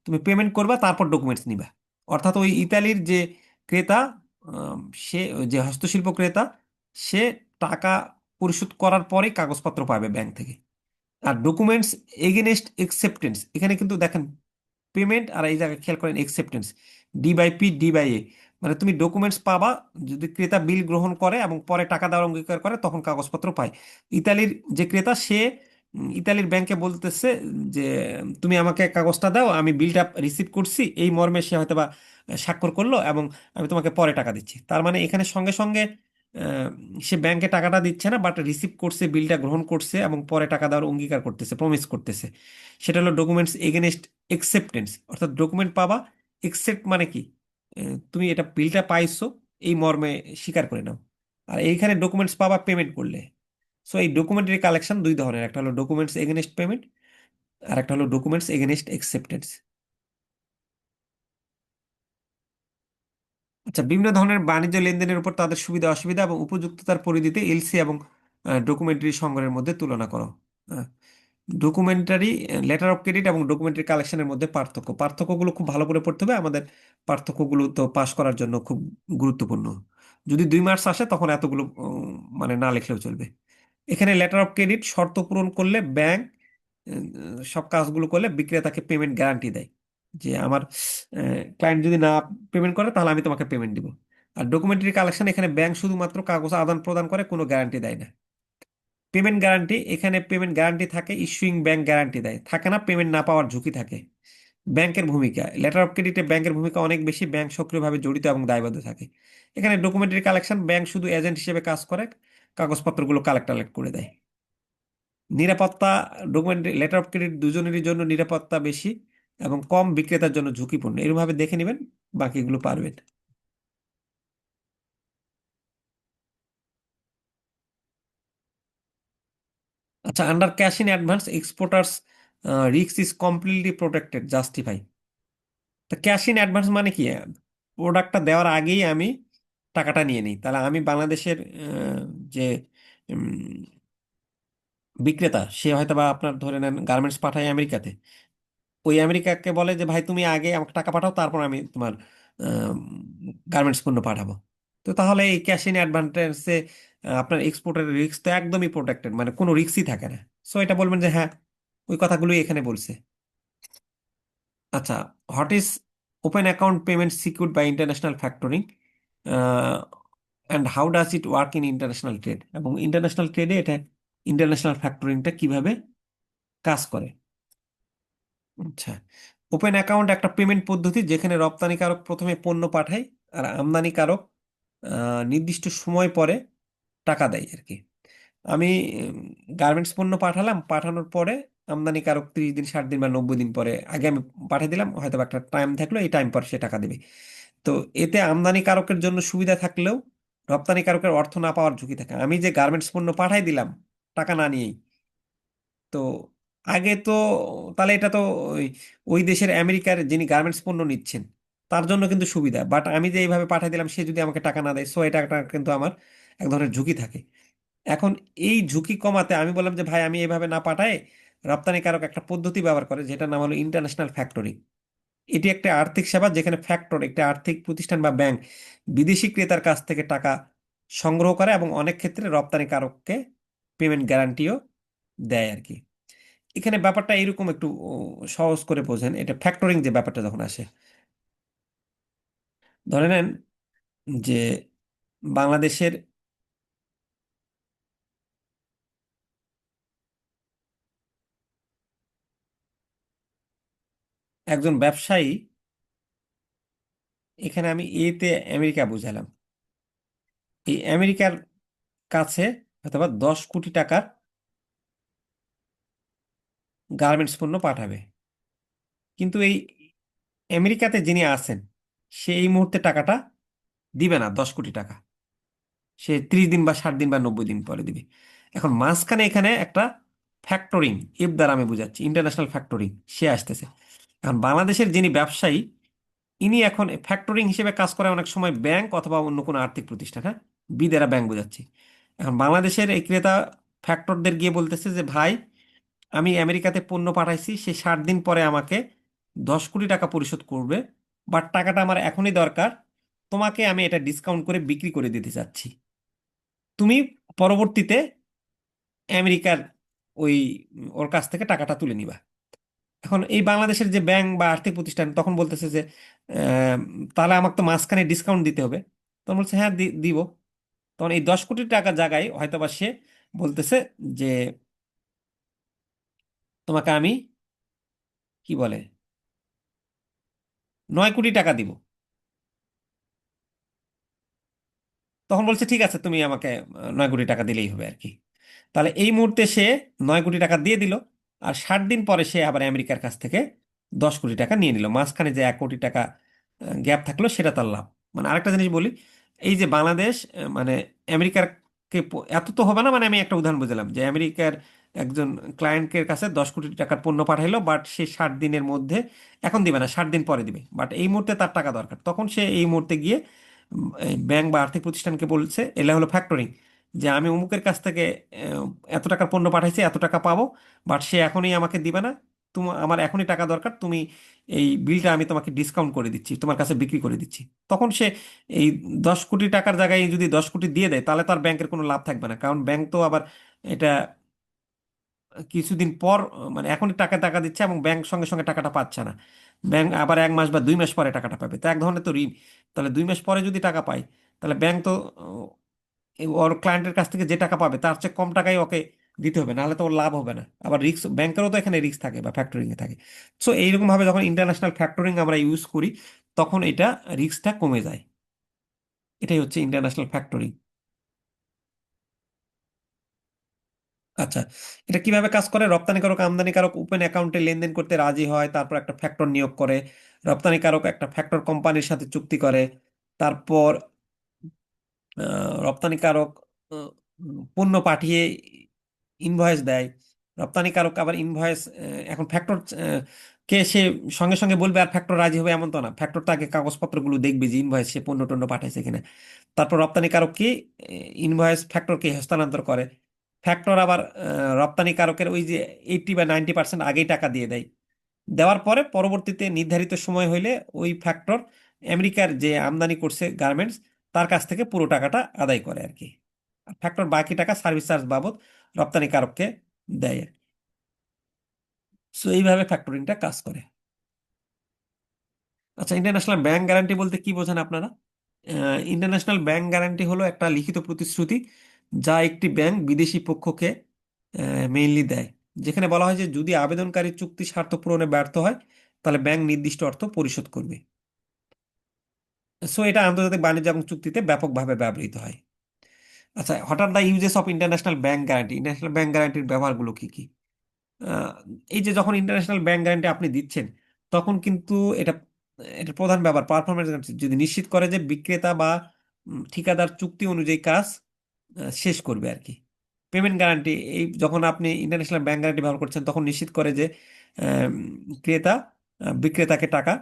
তুমি পেমেন্ট করবা, তারপর ডকুমেন্টস নিবা। অর্থাৎ ওই ইতালির যে ক্রেতা, আম, সে যে হস্তশিল্প ক্রেতা, সে টাকা পরিশোধ করার পরেই কাগজপত্র পাবে ব্যাংক থেকে। আর ডকুমেন্টস এগেনস্ট একসেপ্টেন্স, এখানে কিন্তু দেখেন পেমেন্ট, আর এই জায়গায় খেয়াল করেন একসেপ্টেন্স, D/P, D/A। মানে তুমি ডকুমেন্টস পাবা যদি ক্রেতা বিল গ্রহণ করে এবং পরে টাকা দেওয়ার অঙ্গীকার করে, তখন কাগজপত্র পায়। ইতালির যে ক্রেতা, সে ইতালির ব্যাংকে বলতেছে যে তুমি আমাকে কাগজটা দাও, আমি বিলটা রিসিভ করছি, এই মর্মে সে হয়তো বা স্বাক্ষর করলো এবং আমি তোমাকে পরে টাকা দিচ্ছি। তার মানে এখানে সঙ্গে সঙ্গে আহ, সে ব্যাংকে টাকাটা দিচ্ছে না, বাট রিসিভ করছে, বিলটা গ্রহণ করছে এবং পরে টাকা দেওয়ার অঙ্গীকার করতেছে, প্রমিস করতেছে। সেটা হলো ডকুমেন্টস এগেনস্ট একসেপ্টেন্স। অর্থাৎ ডকুমেন্ট পাবা, একসেপ্ট মানে কি, তুমি এটা বিলটা পাইছো এই মর্মে স্বীকার করে নাও। আর এইখানে ডকুমেন্টস পাবা পেমেন্ট করলে। সো এই ডকুমেন্টারি কালেকশন দুই ধরনের, একটা হলো ডকুমেন্টস এগেনস্ট পেমেন্ট, আর একটা হলো ডকুমেন্টস এগেনস্ট অ্যাকসেপ্টেন্স। আচ্ছা, বিভিন্ন ধরনের বাণিজ্য লেনদেনের উপর তাদের সুবিধা অসুবিধা এবং উপযুক্ততার পরিধিতে এলসি এবং ডকুমেন্টারি সংগ্রহের মধ্যে তুলনা করো। ডকুমেন্টারি লেটার অফ ক্রেডিট এবং ডকুমেন্টারি কালেকশনের মধ্যে পার্থক্যগুলো খুব ভালো করে পড়তে হবে আমাদের। পার্থক্যগুলো তো পাস করার জন্য খুব গুরুত্বপূর্ণ। যদি 2 মার্কস আসে তখন এতগুলো মানে না লিখলেও চলবে। এখানে লেটার অফ ক্রেডিট শর্ত পূরণ করলে ব্যাংক সব কাজগুলো করলে বিক্রেতাকে পেমেন্ট গ্যারান্টি দেয়, যে আমার ক্লায়েন্ট যদি না পেমেন্ট করে তাহলে আমি তোমাকে পেমেন্ট দিব। আর ডকুমেন্টারি কালেকশন, এখানে ব্যাংক শুধুমাত্র কাগজ আদান প্রদান করে, কোনো গ্যারান্টি দেয় না। পেমেন্ট গ্যারান্টি, এখানে পেমেন্ট গ্যারান্টি থাকে, ইস্যুইং ব্যাংক গ্যারান্টি দেয়, থাকে না পেমেন্ট না পাওয়ার ঝুঁকি থাকে। ব্যাংকের ভূমিকা, লেটার অফ ক্রেডিটে ব্যাংকের ভূমিকা অনেক বেশি, ব্যাংক সক্রিয়ভাবে জড়িত এবং দায়বদ্ধ থাকে। এখানে ডকুমেন্টারি কালেকশন, ব্যাংক শুধু এজেন্ট হিসেবে কাজ করে, কাগজপত্রগুলো কালেক্ট করে দেয়। নিরাপত্তা, ডকুমেন্ট লেটার অফ ক্রেডিট দুজনেরই জন্য নিরাপত্তা বেশি এবং কম, বিক্রেতার জন্য ঝুঁকিপূর্ণ। এরকম ভাবে দেখে নেবেন, বাকিগুলো পারবেন। আচ্ছা, under cash in advance exporters risk is completely protected justify. তো ক্যাশ ইন অ্যাডভান্স মানে কি? প্রোডাক্টটা দেওয়ার আগেই আমি টাকাটা নিয়ে নিই, তাহলে আমি বাংলাদেশের যে উম, বিক্রেতা, সে হয়তো বা আপনার ধরে নেন গার্মেন্টস পাঠায় আমেরিকাতে, ওই আমেরিকাকে বলে যে ভাই তুমি আগে আমাকে টাকা পাঠাও, তারপর আমি তোমার গার্মেন্টস পণ্য পাঠাবো। তো তাহলে এই ক্যাশ ইন অ্যাডভান্টেজে আপনার এক্সপোর্টের রিস্ক তো একদমই প্রোটেক্টেড, মানে কোনো রিস্কই থাকে না। সো এটা বলবেন যে হ্যাঁ, ওই কথাগুলোই এখানে বলছে। আচ্ছা, what is open account payment secured by international factoring and how does it work in international trade, এবং ইন্টারন্যাশনাল ট্রেডে এটা ইন্টারন্যাশনাল ফ্যাক্টরিংটা কিভাবে কাজ করে। আচ্ছা, ওপেন অ্যাকাউন্ট একটা পেমেন্ট পদ্ধতি যেখানে রপ্তানিকারক প্রথমে পণ্য পাঠায় আর আমদানিকারক নির্দিষ্ট সময় পরে টাকা দেয় আর কি। আমি গার্মেন্টস পণ্য পাঠালাম, পাঠানোর পরে আমদানিকারক 30 দিন, 60 দিন বা 90 দিন পরে, আগে আমি পাঠিয়ে দিলাম, হয়তো বা একটা টাইম থাকলো, এই টাইম পর সে টাকা দেবে। তো এতে আমদানিকারকের জন্য সুবিধা থাকলেও রপ্তানিকারকের অর্থ না পাওয়ার ঝুঁকি থাকে। আমি যে গার্মেন্টস পণ্য পাঠাই দিলাম টাকা না নিয়েই, তো আগে তো, তাহলে এটা তো ওই ওই দেশের আমেরিকার যিনি গার্মেন্টস পণ্য নিচ্ছেন তার জন্য কিন্তু সুবিধা, বাট আমি যে এইভাবে পাঠিয়ে দিলাম সে যদি আমাকে টাকা না দেয়, সো এটা একটা কিন্তু আমার এক ধরনের ঝুঁকি থাকে। এখন এই ঝুঁকি কমাতে আমি বললাম যে ভাই আমি এইভাবে না পাঠায়, রপ্তানিকারক একটা পদ্ধতি ব্যবহার করে যেটার নাম হলো ইন্টারন্যাশনাল ফ্যাক্টরিং। এটি একটা আর্থিক সেবা যেখানে ফ্যাক্টর, একটা আর্থিক প্রতিষ্ঠান বা ব্যাংক, বিদেশি ক্রেতার কাছ থেকে টাকা সংগ্রহ করে এবং অনেক ক্ষেত্রে রপ্তানিকারককে পেমেন্ট গ্যারান্টিও দেয় আর কি। এখানে ব্যাপারটা এরকম একটু সহজ করে বোঝেন, এটা ফ্যাক্টরিং যে ব্যাপারটা যখন আসে, ধরে নেন যে বাংলাদেশের একজন ব্যবসায়ী, এখানে আমি এতে আমেরিকা বুঝালাম, এই আমেরিকার কাছে অথবা 10 কোটি টাকার গার্মেন্টস পণ্য পাঠাবে, কিন্তু এই আমেরিকাতে যিনি আছেন সে এই মুহূর্তে টাকাটা দিবে না, 10 কোটি টাকা সে 30 দিন বা 60 দিন বা 90 দিন পরে দিবে। এখন মাঝখানে এখানে একটা ফ্যাক্টরিং, এফ দ্বারা আমি বুঝাচ্ছি ইন্টারন্যাশনাল ফ্যাক্টরিং, সে আসতেছে। এখন বাংলাদেশের যিনি ব্যবসায়ী, ইনি এখন ফ্যাক্টরিং হিসেবে কাজ করে অনেক সময় ব্যাংক অথবা অন্য কোনো আর্থিক প্রতিষ্ঠান, হ্যাঁ, বি দ্বারা ব্যাংক বোঝাচ্ছি। এখন বাংলাদেশের এই ক্রেতা ফ্যাক্টরদের গিয়ে বলতেছে যে ভাই আমি আমেরিকাতে পণ্য পাঠাইছি, সে 60 দিন পরে আমাকে 10 কোটি টাকা পরিশোধ করবে, বাট টাকাটা আমার এখনই দরকার, তোমাকে আমি এটা ডিসকাউন্ট করে বিক্রি করে দিতে চাচ্ছি, তুমি পরবর্তীতে আমেরিকার ওই ওর কাছ থেকে টাকাটা তুলে নিবা। এখন এই বাংলাদেশের যে ব্যাংক বা আর্থিক প্রতিষ্ঠান তখন বলতেছে যে আহ, তাহলে আমাকে তো মাঝখানে ডিসকাউন্ট দিতে হবে। তখন বলছে হ্যাঁ দিব। তখন এই 10 কোটি টাকা জায়গায় হয়তো বা সে বলতেছে যে তোমাকে আমি কি বলে 9 কোটি টাকা দিব। তখন বলছে ঠিক আছে, তুমি আমাকে 9 কোটি টাকা দিলেই হবে আর কি। তাহলে এই মুহূর্তে সে 9 কোটি টাকা দিয়ে দিল, আর 60 দিন পরে সে আবার আমেরিকার কাছ থেকে 10 কোটি টাকা নিয়ে নিল, মাঝখানে যে 1 কোটি টাকা গ্যাপ থাকলো সেটা তার লাভ। মানে আরেকটা জিনিস বলি, এই যে বাংলাদেশ মানে আমেরিকার এত তো হবে না, মানে আমি একটা উদাহরণ বুঝলাম যে আমেরিকার একজন ক্লায়েন্টের কাছে 10 কোটি টাকার পণ্য পাঠাইলো, বাট সে 60 দিনের মধ্যে, এখন দিবে না, 60 দিন পরে দিবে, বাট এই মুহূর্তে তার টাকা দরকার, তখন সে এই মুহূর্তে গিয়ে ব্যাংক বা আর্থিক প্রতিষ্ঠানকে বলছে, এলা হলো ফ্যাক্টরিং, যে আমি অমুকের কাছ থেকে আহ, এত টাকার পণ্য পাঠাইছি, এত টাকা পাবো, বাট সে এখনই আমাকে দিবে না, তুমি আমার এখনই টাকা দরকার, তুমি এই বিলটা আমি তোমাকে ডিসকাউন্ট করে দিচ্ছি, তোমার কাছে বিক্রি করে দিচ্ছি। তখন সে এই 10 কোটি টাকার জায়গায় যদি 10 কোটি দিয়ে দেয়, তাহলে তার ব্যাংকের কোনো লাভ থাকবে না, কারণ ব্যাংক তো আবার এটা কিছুদিন পর মানে এখনই টাকা টাকা দিচ্ছে এবং ব্যাংক সঙ্গে সঙ্গে টাকাটা পাচ্ছে না, ব্যাংক আবার 1 মাস বা 2 মাস পরে টাকাটা পাবে, তো এক ধরনের তো ঋণ। তাহলে 2 মাস পরে যদি টাকা পায়, তাহলে ব্যাংক তো ওর ক্লায়েন্টের কাছ থেকে যে টাকা পাবে তার চেয়ে কম টাকাই ওকে দিতে হবে, নাহলে তো ওর লাভ হবে না। আবার রিস্ক, ব্যাংকেরও তো এখানে রিস্ক থাকে বা ফ্যাক্টরিং এ থাকে। সো এইরকম ভাবে যখন ইন্টারন্যাশনাল ফ্যাক্টরিং আমরা ইউজ করি, তখন এটা রিস্কটা কমে যায়। এটাই হচ্ছে ইন্টারন্যাশনাল ফ্যাক্টরিং। আচ্ছা, এটা কিভাবে কাজ করে? রপ্তানিকারক আমদানিকারক ওপেন অ্যাকাউন্টে লেনদেন করতে রাজি হয়, তারপর একটা ফ্যাক্টর নিয়োগ করে, রপ্তানিকারক একটা ফ্যাক্টর কোম্পানির সাথে চুক্তি করে, তারপর রপ্তানিকারক পণ্য পাঠিয়ে ইনভয়েস দেয়, রপ্তানিকারক আবার ইনভয়েস, এখন ফ্যাক্টর কে সে সঙ্গে সঙ্গে বলবে আর ফ্যাক্টর রাজি হবে এমন তো না, ফ্যাক্টর তাকে কাগজপত্রগুলো দেখবে যে ইনভয়েস সে পণ্য টন্য পাঠাইছে কিনা। তারপর রপ্তানিকারক কি ইনভয়েস ফ্যাক্টরকে হস্তান্তর করে, ফ্যাক্টর আবার রপ্তানিকারকের ওই যে 80 বা 90% আগেই টাকা দিয়ে দেয়, দেওয়ার পরে পরবর্তীতে নির্ধারিত সময় হইলে ওই ফ্যাক্টর আমেরিকার যে আমদানি করছে গার্মেন্টস তার কাছ থেকে পুরো টাকাটা আদায় করে আর কি। ফ্যাক্টর বাকি টাকা সার্ভিস চার্জ বাবদ রপ্তানিকারককে দেয়। সো এইভাবে ফ্যাক্টরিংটা কাজ করে। আচ্ছা, ইন্টারন্যাশনাল ব্যাংক গ্যারান্টি বলতে কি বোঝেন আপনারা? ইন্টারন্যাশনাল ব্যাংক গ্যারান্টি হলো একটা লিখিত প্রতিশ্রুতি যা একটি ব্যাংক বিদেশি পক্ষকে মেইনলি দেয়, যেখানে বলা হয় যে যদি আবেদনকারী চুক্তি স্বার্থ পূরণে ব্যর্থ হয়, তাহলে ব্যাংক নির্দিষ্ট অর্থ পরিশোধ করবে। সো এটা আন্তর্জাতিক বাণিজ্য এবং চুক্তিতে ব্যাপকভাবে ব্যবহৃত হয়। আচ্ছা, what are the uses of international bank guarantee? International bank গ্যারান্টির ব্যবহারগুলো কি কি? আহ, এই যে যখন ইন্টারন্যাশনাল ব্যাংক গ্যারান্টি আপনি দিচ্ছেন, তখন কিন্তু এটা এটা প্রধান ব্যাপার পারফরমেন্স গ্যারান্টি, যদি নিশ্চিত করে যে বিক্রেতা বা ঠিকাদার চুক্তি অনুযায়ী কাজ শেষ করবে আর কি। পেমেন্ট গ্যারান্টি, এই যখন আপনি ইন্টারন্যাশনাল ব্যাংক গ্যারান্টি ব্যবহার করছেন, তখন নিশ্চিত করে যে আম, ক্রেতা বিক্রেতাকে টাকা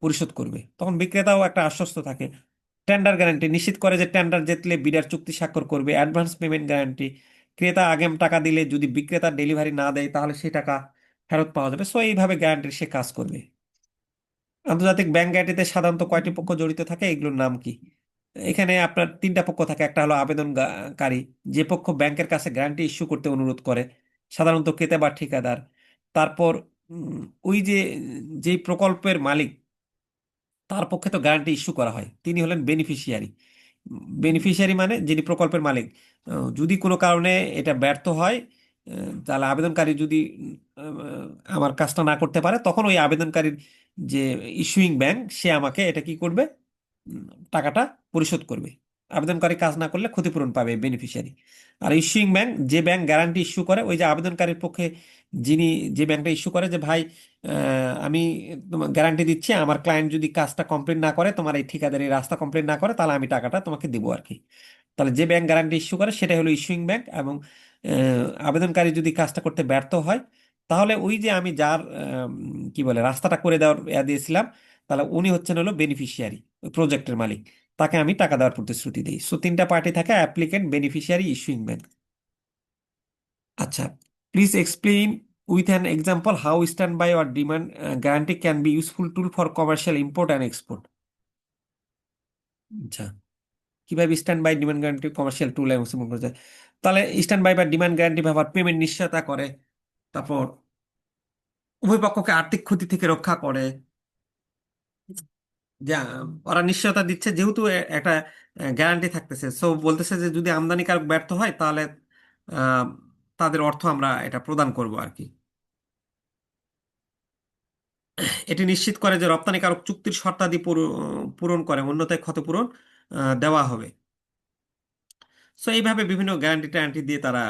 পরিশোধ করবে, তখন বিক্রেতাও একটা আশ্বস্ত থাকে। টেন্ডার গ্যারান্টি নিশ্চিত করে যে টেন্ডার জিতলে বিডার চুক্তি স্বাক্ষর করবে। অ্যাডভান্স পেমেন্ট গ্যারান্টি, ক্রেতা আগাম টাকা দিলে যদি বিক্রেতা ডেলিভারি না দেয়, তাহলে সেই টাকা ফেরত পাওয়া যাবে। সো এইভাবে গ্যারান্টির সে কাজ করবে। আন্তর্জাতিক ব্যাংক গ্যারান্টিতে সাধারণত কয়টি পক্ষ জড়িত থাকে, এগুলোর নাম কি? এখানে আপনার 3টা পক্ষ থাকে। একটা হলো আবেদনকারী, যে পক্ষ ব্যাংকের কাছে গ্যারান্টি ইস্যু করতে অনুরোধ করে, সাধারণত ক্রেতা বা ঠিকাদার। তারপর ওই যে যেই প্রকল্পের মালিক, তার পক্ষে তো গ্যারান্টি ইস্যু করা হয়, তিনি হলেন বেনিফিশিয়ারি। বেনিফিশিয়ারি মানে যিনি প্রকল্পের মালিক। যদি কোনো কারণে এটা ব্যর্থ হয়, তাহলে আবেদনকারী যদি আমার কাজটা না করতে পারে, তখন ওই আবেদনকারীর যে ইস্যুইং ব্যাংক সে আমাকে এটা কি করবে, উম, টাকাটা পরিশোধ করবে। আবেদনকারী কাজ না করলে ক্ষতিপূরণ পাবে বেনিফিশিয়ারি। আর ইস্যুইং ব্যাংক, যে ব্যাংক গ্যারান্টি ইস্যু করে, ওই যে আবেদনকারীর পক্ষে যিনি, যে ব্যাংকটা ইস্যু করে যে ভাই আমি তোমার গ্যারান্টি দিচ্ছি, আমার ক্লায়েন্ট যদি কাজটা কমপ্লিট না করে, তোমার এই ঠিকাদারি রাস্তা কমপ্লিট না করে, তাহলে আমি টাকাটা তোমাকে দেবো আর কি। তাহলে যে ব্যাংক গ্যারান্টি ইস্যু করে সেটাই হলো ইস্যুইং ব্যাংক। এবং আবেদনকারী যদি কাজটা করতে ব্যর্থ হয়, তাহলে ওই যে আমি যার কি বলে রাস্তাটা করে দেওয়ার দিয়েছিলাম, তাহলে উনি হচ্ছেন হলো বেনিফিশিয়ারি, ওই প্রজেক্টের মালিক, তাকে আমি টাকা দেওয়ার প্রতিশ্রুতি দিই। সো 3টা পার্টি থাকে: অ্যাপ্লিকেন্ট, বেনিফিশিয়ারি, ইস্যুইং ব্যাংক। আচ্ছা, please explain with an example how stand by or demand guarantee can be useful tool for commercial import and export. আচ্ছা, কিভাবে stand by demand guarantee commercial tool এবং export করা যায়? তাহলে stand by বা demand guarantee ব্যবহার payment নিশ্চয়তা করে, তারপর উভয় পক্ষকে আর্থিক ক্ষতি থেকে রক্ষা করে। যা ওরা নিশ্চয়তা দিচ্ছে, যেহেতু একটা গ্যারান্টি থাকতেছে, সো বলতেছে যে যদি আমদানিকারক ব্যর্থ হয়, তাহলে আহ, তাদের অর্থ আমরা এটা প্রদান করব আর কি। এটি নিশ্চিত করে যে রপ্তানিকারক চুক্তির শর্তাদি পূরণ করে, অন্যথায় ক্ষতিপূরণ দেওয়া হবে। সো এইভাবে বিভিন্ন গ্যারান্টি ট্যারান্টি দিয়ে তারা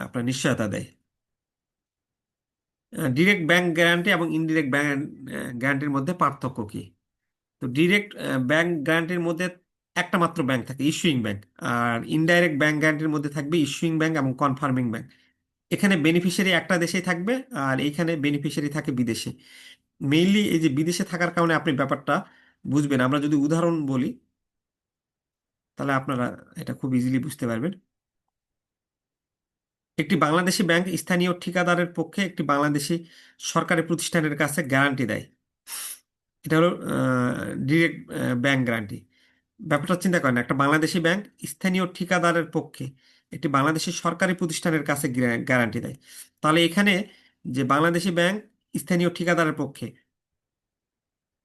আপনার নিশ্চয়তা দেয়। ডিরেক্ট ব্যাংক গ্যারান্টি এবং ইনডিরেক্ট ব্যাংক গ্যারান্টির মধ্যে পার্থক্য কি? তো ডিরেক্ট ব্যাংক গ্যারান্টির মধ্যে একটা মাত্র ব্যাংক থাকে, ইস্যুইং ব্যাংক। আর ইনডাইরেক্ট ব্যাংক গ্যারান্টির মধ্যে থাকবে ইস্যুইং ব্যাংক এবং কনফার্মিং ব্যাংক। এখানে বেনিফিশিয়ারি একটা দেশেই থাকবে, আর এইখানে বেনিফিশিয়ারি থাকে বিদেশে। মেইনলি এই যে বিদেশে থাকার কারণে আপনি ব্যাপারটা বুঝবেন। আমরা যদি উদাহরণ বলি তাহলে আপনারা এটা খুব ইজিলি বুঝতে পারবেন। একটি বাংলাদেশি ব্যাংক স্থানীয় ঠিকাদারের পক্ষে একটি বাংলাদেশি সরকারি প্রতিষ্ঠানের কাছে গ্যারান্টি দেয়। এটা হলো ডিরেক্ট ব্যাংক গ্যারান্টি। ব্যাপারটা চিন্তা করেন, একটা বাংলাদেশি ব্যাংক স্থানীয় ঠিকাদারের পক্ষে একটি বাংলাদেশি সরকারি প্রতিষ্ঠানের কাছে গ্যারান্টি দেয়। তাহলে এখানে যে বাংলাদেশি ব্যাংক স্থানীয় ঠিকাদারের পক্ষে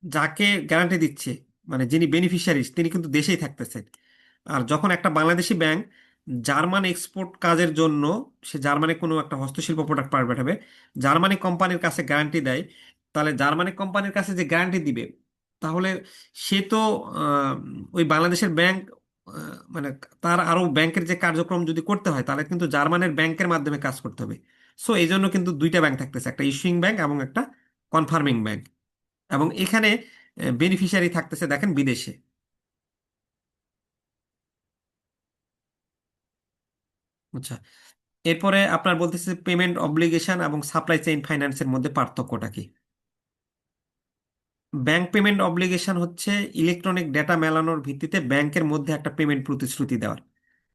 যাকে গ্যারান্টি দিচ্ছে, মানে যিনি বেনিফিশিয়ারিজ, তিনি কিন্তু দেশেই থাকতেছেন। আর যখন একটা বাংলাদেশি ব্যাংক জার্মান এক্সপোর্ট কাজের জন্য সে জার্মানি কোনো একটা হস্তশিল্প প্রোডাক্ট পাঠাবে, জার্মানি কোম্পানির কাছে গ্যারান্টি দেয়, তাহলে জার্মানি কোম্পানির কাছে যে গ্যারান্টি দিবে, তাহলে সে তো আহ, ওই বাংলাদেশের ব্যাংক, মানে তার আরো ব্যাংকের যে কার্যক্রম যদি করতে হয় তাহলে কিন্তু জার্মানের ব্যাংকের মাধ্যমে কাজ করতে হবে। সো এই জন্য কিন্তু দুইটা ব্যাংক থাকতেছে, একটা ইস্যুইং ব্যাংক এবং একটা কনফার্মিং ব্যাংক। এবং এখানে বেনিফিশিয়ারি থাকতেছে দেখেন বিদেশে। আচ্ছা, এরপরে আপনার বলতেছে পেমেন্ট অব্লিগেশন এবং সাপ্লাই চেইন ফাইন্যান্সের মধ্যে পার্থক্যটা কি। ব্যাংক পেমেন্ট অব্লিগেশন হচ্ছে ইলেকট্রনিক ডেটা মেলানোর ভিত্তিতে ব্যাংকের মধ্যে একটা পেমেন্ট প্রতিশ্রুতি দেওয়ার।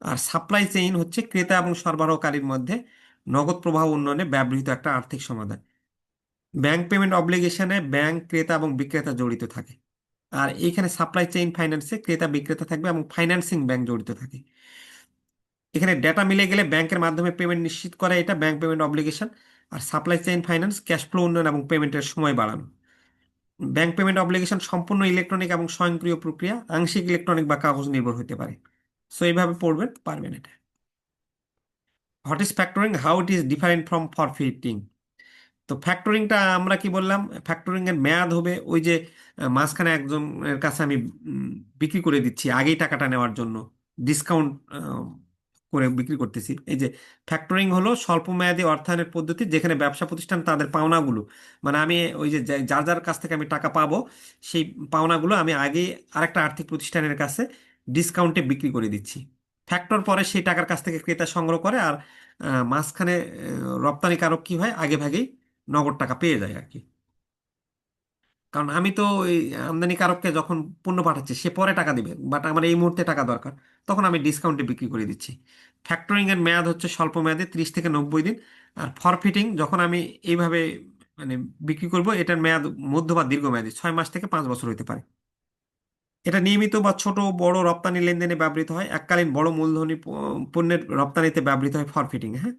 আর সাপ্লাই চেইন হচ্ছে ক্রেতা এবং সরবরাহকারীর মধ্যে নগদ প্রবাহ উন্নয়নে ব্যবহৃত একটা আর্থিক সমাধান। ব্যাংক পেমেন্ট অব্লিগেশনে ব্যাংক, ক্রেতা এবং বিক্রেতা জড়িত থাকে। আর এইখানে সাপ্লাই চেইন ফাইন্যান্সে ক্রেতা বিক্রেতা থাকবে এবং ফাইন্যান্সিং ব্যাংক জড়িত থাকে। এখানে ডেটা মিলে গেলে ব্যাংকের মাধ্যমে পেমেন্ট নিশ্চিত করে, এটা ব্যাংক পেমেন্ট অব্লিগেশন। আর supply chain finance cash flow উন্নয়ন এবং পেমেন্টের সময় বাড়ানো। ব্যাংক পেমেন্ট অব্লিগেশন সম্পূর্ণ ইলেকট্রনিক এবং স্বয়ংক্রিয় প্রক্রিয়া, আংশিক ইলেকট্রনিক বা কাগজ নির্ভর হতে পারে। সো এইভাবে পড়বেন, পারবেন এটা। What is factoring, how it is different from forfaiting. তো ফ্যাক্টরিংটা আমরা কি বললাম, ফ্যাক্টরিং এর মেয়াদ হবে ওই যে মাঝখানে একজনের কাছে আমি উম, বিক্রি করে দিচ্ছি আগেই টাকাটা নেওয়ার জন্য, ডিসকাউন্ট করে বিক্রি করতেছি। এই যে ফ্যাক্টরিং হলো স্বল্প মেয়াদী অর্থায়নের পদ্ধতি, যেখানে ব্যবসা প্রতিষ্ঠান তাদের পাওনাগুলো, মানে আমি ওই যে যার যার কাছ থেকে আমি টাকা পাবো সেই পাওনাগুলো আমি আগেই আরেকটা আর্থিক প্রতিষ্ঠানের কাছে ডিসকাউন্টে বিক্রি করে দিচ্ছি। ফ্যাক্টর পরে সেই টাকার কাছ থেকে ক্রেতা সংগ্রহ করে, আর মাঝখানে রপ্তানিকারক কি হয়, আগে ভাগেই নগদ টাকা পেয়ে যায় আর কি। কারণ আমি তো ওই আমদানিকারককে যখন পণ্য পাঠাচ্ছি সে পরে টাকা দিবে, বাট আমার এই মুহূর্তে টাকা দরকার, তখন আমি ডিসকাউন্টে বিক্রি করে দিচ্ছি। ফ্যাক্টরিং এর মেয়াদ হচ্ছে স্বল্প মেয়াদে 30 থেকে 90 দিন। আর ফরফিটিং যখন আমি এইভাবে মানে বিক্রি করব, এটার মেয়াদ মধ্য বা দীর্ঘমেয়াদী, 6 মাস থেকে 5 বছর হতে পারে। এটা নিয়মিত বা ছোট বড় রপ্তানি লেনদেনে ব্যবহৃত হয়। এককালীন বড় মূলধনী পণ্যের রপ্তানিতে ব্যবহৃত হয় ফরফিটিং। হ্যাঁ,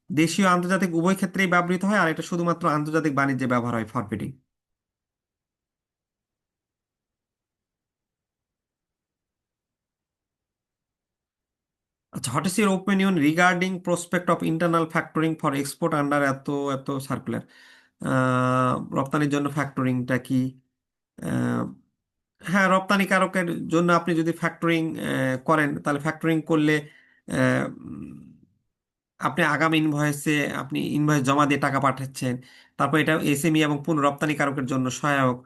দেশীয় আন্তর্জাতিক উভয় ক্ষেত্রেই ব্যবহৃত হয়, আর এটা শুধুমাত্র আন্তর্জাতিক বাণিজ্যে ব্যবহার হয় ফরফিটিং। আচ্ছা, what is your opinion regarding prospect of internal factoring for export under এত এত সার্কুলার। রপ্তানির জন্য ফ্যাক্টরিংটা কি? আহ, হ্যাঁ, রপ্তানিকারকের জন্য আপনি যদি ফ্যাক্টরিং করেন, তাহলে ফ্যাক্টরিং করলে আহ, আপনি আগামী ইনভয়েসে আপনি ইনভয়েস জমা দিয়ে টাকা পাঠাচ্ছেন। তারপর এটা এসএমই এবং পুনঃ রপ্তানিকারকের জন্য সহায়ক।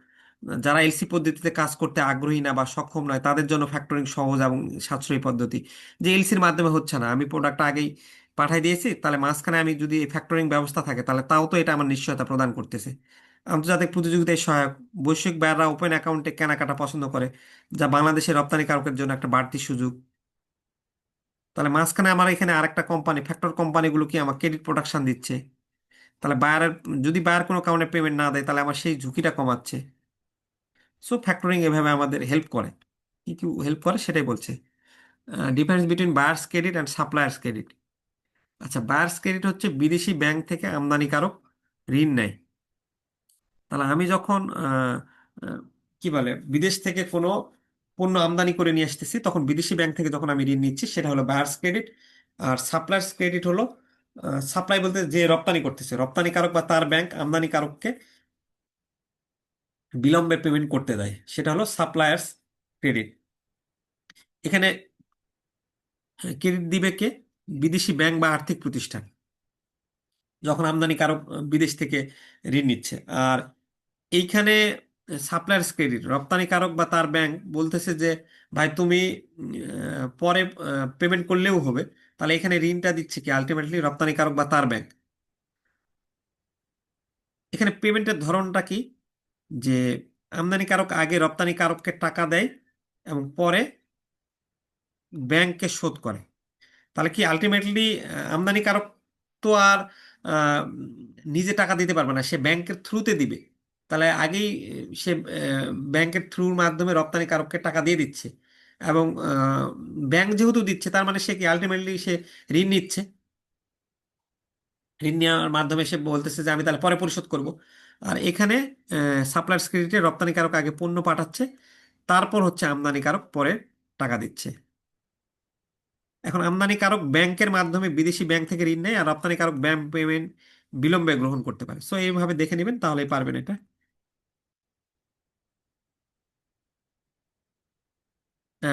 যারা এলসি পদ্ধতিতে কাজ করতে আগ্রহী না বা সক্ষম নয় তাদের জন্য ফ্যাক্টরিং সহজ এবং সাশ্রয়ী পদ্ধতি। যে এলসির মাধ্যমে হচ্ছে না, আমি প্রোডাক্টটা আগেই পাঠাই দিয়েছি, তাহলে মাঝখানে আমি যদি ফ্যাক্টরিং ব্যবস্থা থাকে তাহলে তাও তো এটা আমার নিশ্চয়তা প্রদান করতেছে। আন্তর্জাতিক প্রতিযোগিতায় সহায়ক। বৈশ্বিক বায়াররা ওপেন অ্যাকাউন্টে কেনাকাটা পছন্দ করে, যা বাংলাদেশের রপ্তানিকারকের জন্য একটা বাড়তি সুযোগ। তাহলে মাঝখানে আমার এখানে আরেকটা কোম্পানি, ফ্যাক্টর কোম্পানিগুলো কি আমার ক্রেডিট প্রোটেকশন দিচ্ছে। তাহলে বায়ারের, যদি বায়ার কোনো কারণে পেমেন্ট না দেয় তাহলে আমার সেই ঝুঁকিটা কমাচ্ছে। সো ফ্যাক্টরিং এভাবে আমাদের হেল্প করে। কি কি হেল্প করে সেটাই বলছে। Difference between buyers credit and suppliers credit. আচ্ছা, বায়ার্স ক্রেডিট হচ্ছে বিদেশি ব্যাংক থেকে আমদানিকারক ঋণ নেয়। তাহলে আমি যখন আহ, কি বলে বিদেশ থেকে কোনো পণ্য আমদানি করে নিয়ে আসতেছি, তখন বিদেশি ব্যাংক থেকে যখন আমি ঋণ নিচ্ছি সেটা হলো বায়ার্স ক্রেডিট। আর সাপ্লায়ার্স ক্রেডিট হলো, সাপ্লাই বলতে যে রপ্তানি করতেছে রপ্তানিকারক বা তার ব্যাংক আমদানিকারককে বিলম্বে পেমেন্ট করতে দেয়, সেটা হলো সাপ্লায়ার্স ক্রেডিট। এখানে ক্রেডিট দিবে কে? বিদেশি ব্যাংক বা আর্থিক প্রতিষ্ঠান, যখন আমদানিকারক বিদেশ থেকে ঋণ নিচ্ছে। আর এইখানে সাপ্লায়ার্স ক্রেডিট, রপ্তানিকারক বা তার ব্যাংক বলতেছে যে ভাই তুমি পরে পেমেন্ট করলেও হবে। তাহলে এখানে ঋণটা দিচ্ছে কি আলটিমেটলি রপ্তানিকারক বা তার ব্যাংক। এখানে পেমেন্টের ধরনটা কি, যে আমদানিকারক আগে রপ্তানিকারককে টাকা দেয় এবং পরে ব্যাংককে শোধ করে। তাহলে কি আলটিমেটলি আমদানিকারক তো আর আহ, নিজে টাকা দিতে পারবে না, সে ব্যাংকের থ্রুতে দিবে। তাহলে আগেই সে ব্যাংকের থ্রুর মাধ্যমে রপ্তানিকারককে টাকা দিয়ে দিচ্ছে, এবং ব্যাংক যেহেতু দিচ্ছে তার মানে সে কি আলটিমেটলি সে ঋণ নিচ্ছে। ঋণ নেওয়ার মাধ্যমে সে বলতেছে যে আমি তাহলে পরে পরিশোধ করব। আর এখানে সাপ্লায়ার্স ক্রেডিটে রপ্তানিকারক আগে পণ্য পাঠাচ্ছে, তারপর হচ্ছে আমদানিকারক পরে টাকা দিচ্ছে। এখন আমদানিকারক ব্যাংকের মাধ্যমে বিদেশি ব্যাংক থেকে ঋণ নেয়, আর রপ্তানিকারক ব্যাংক পেমেন্ট বিলম্বে গ্রহণ করতে পারে। সো এইভাবে দেখে নেবেন, তাহলেই পারবেন এটা।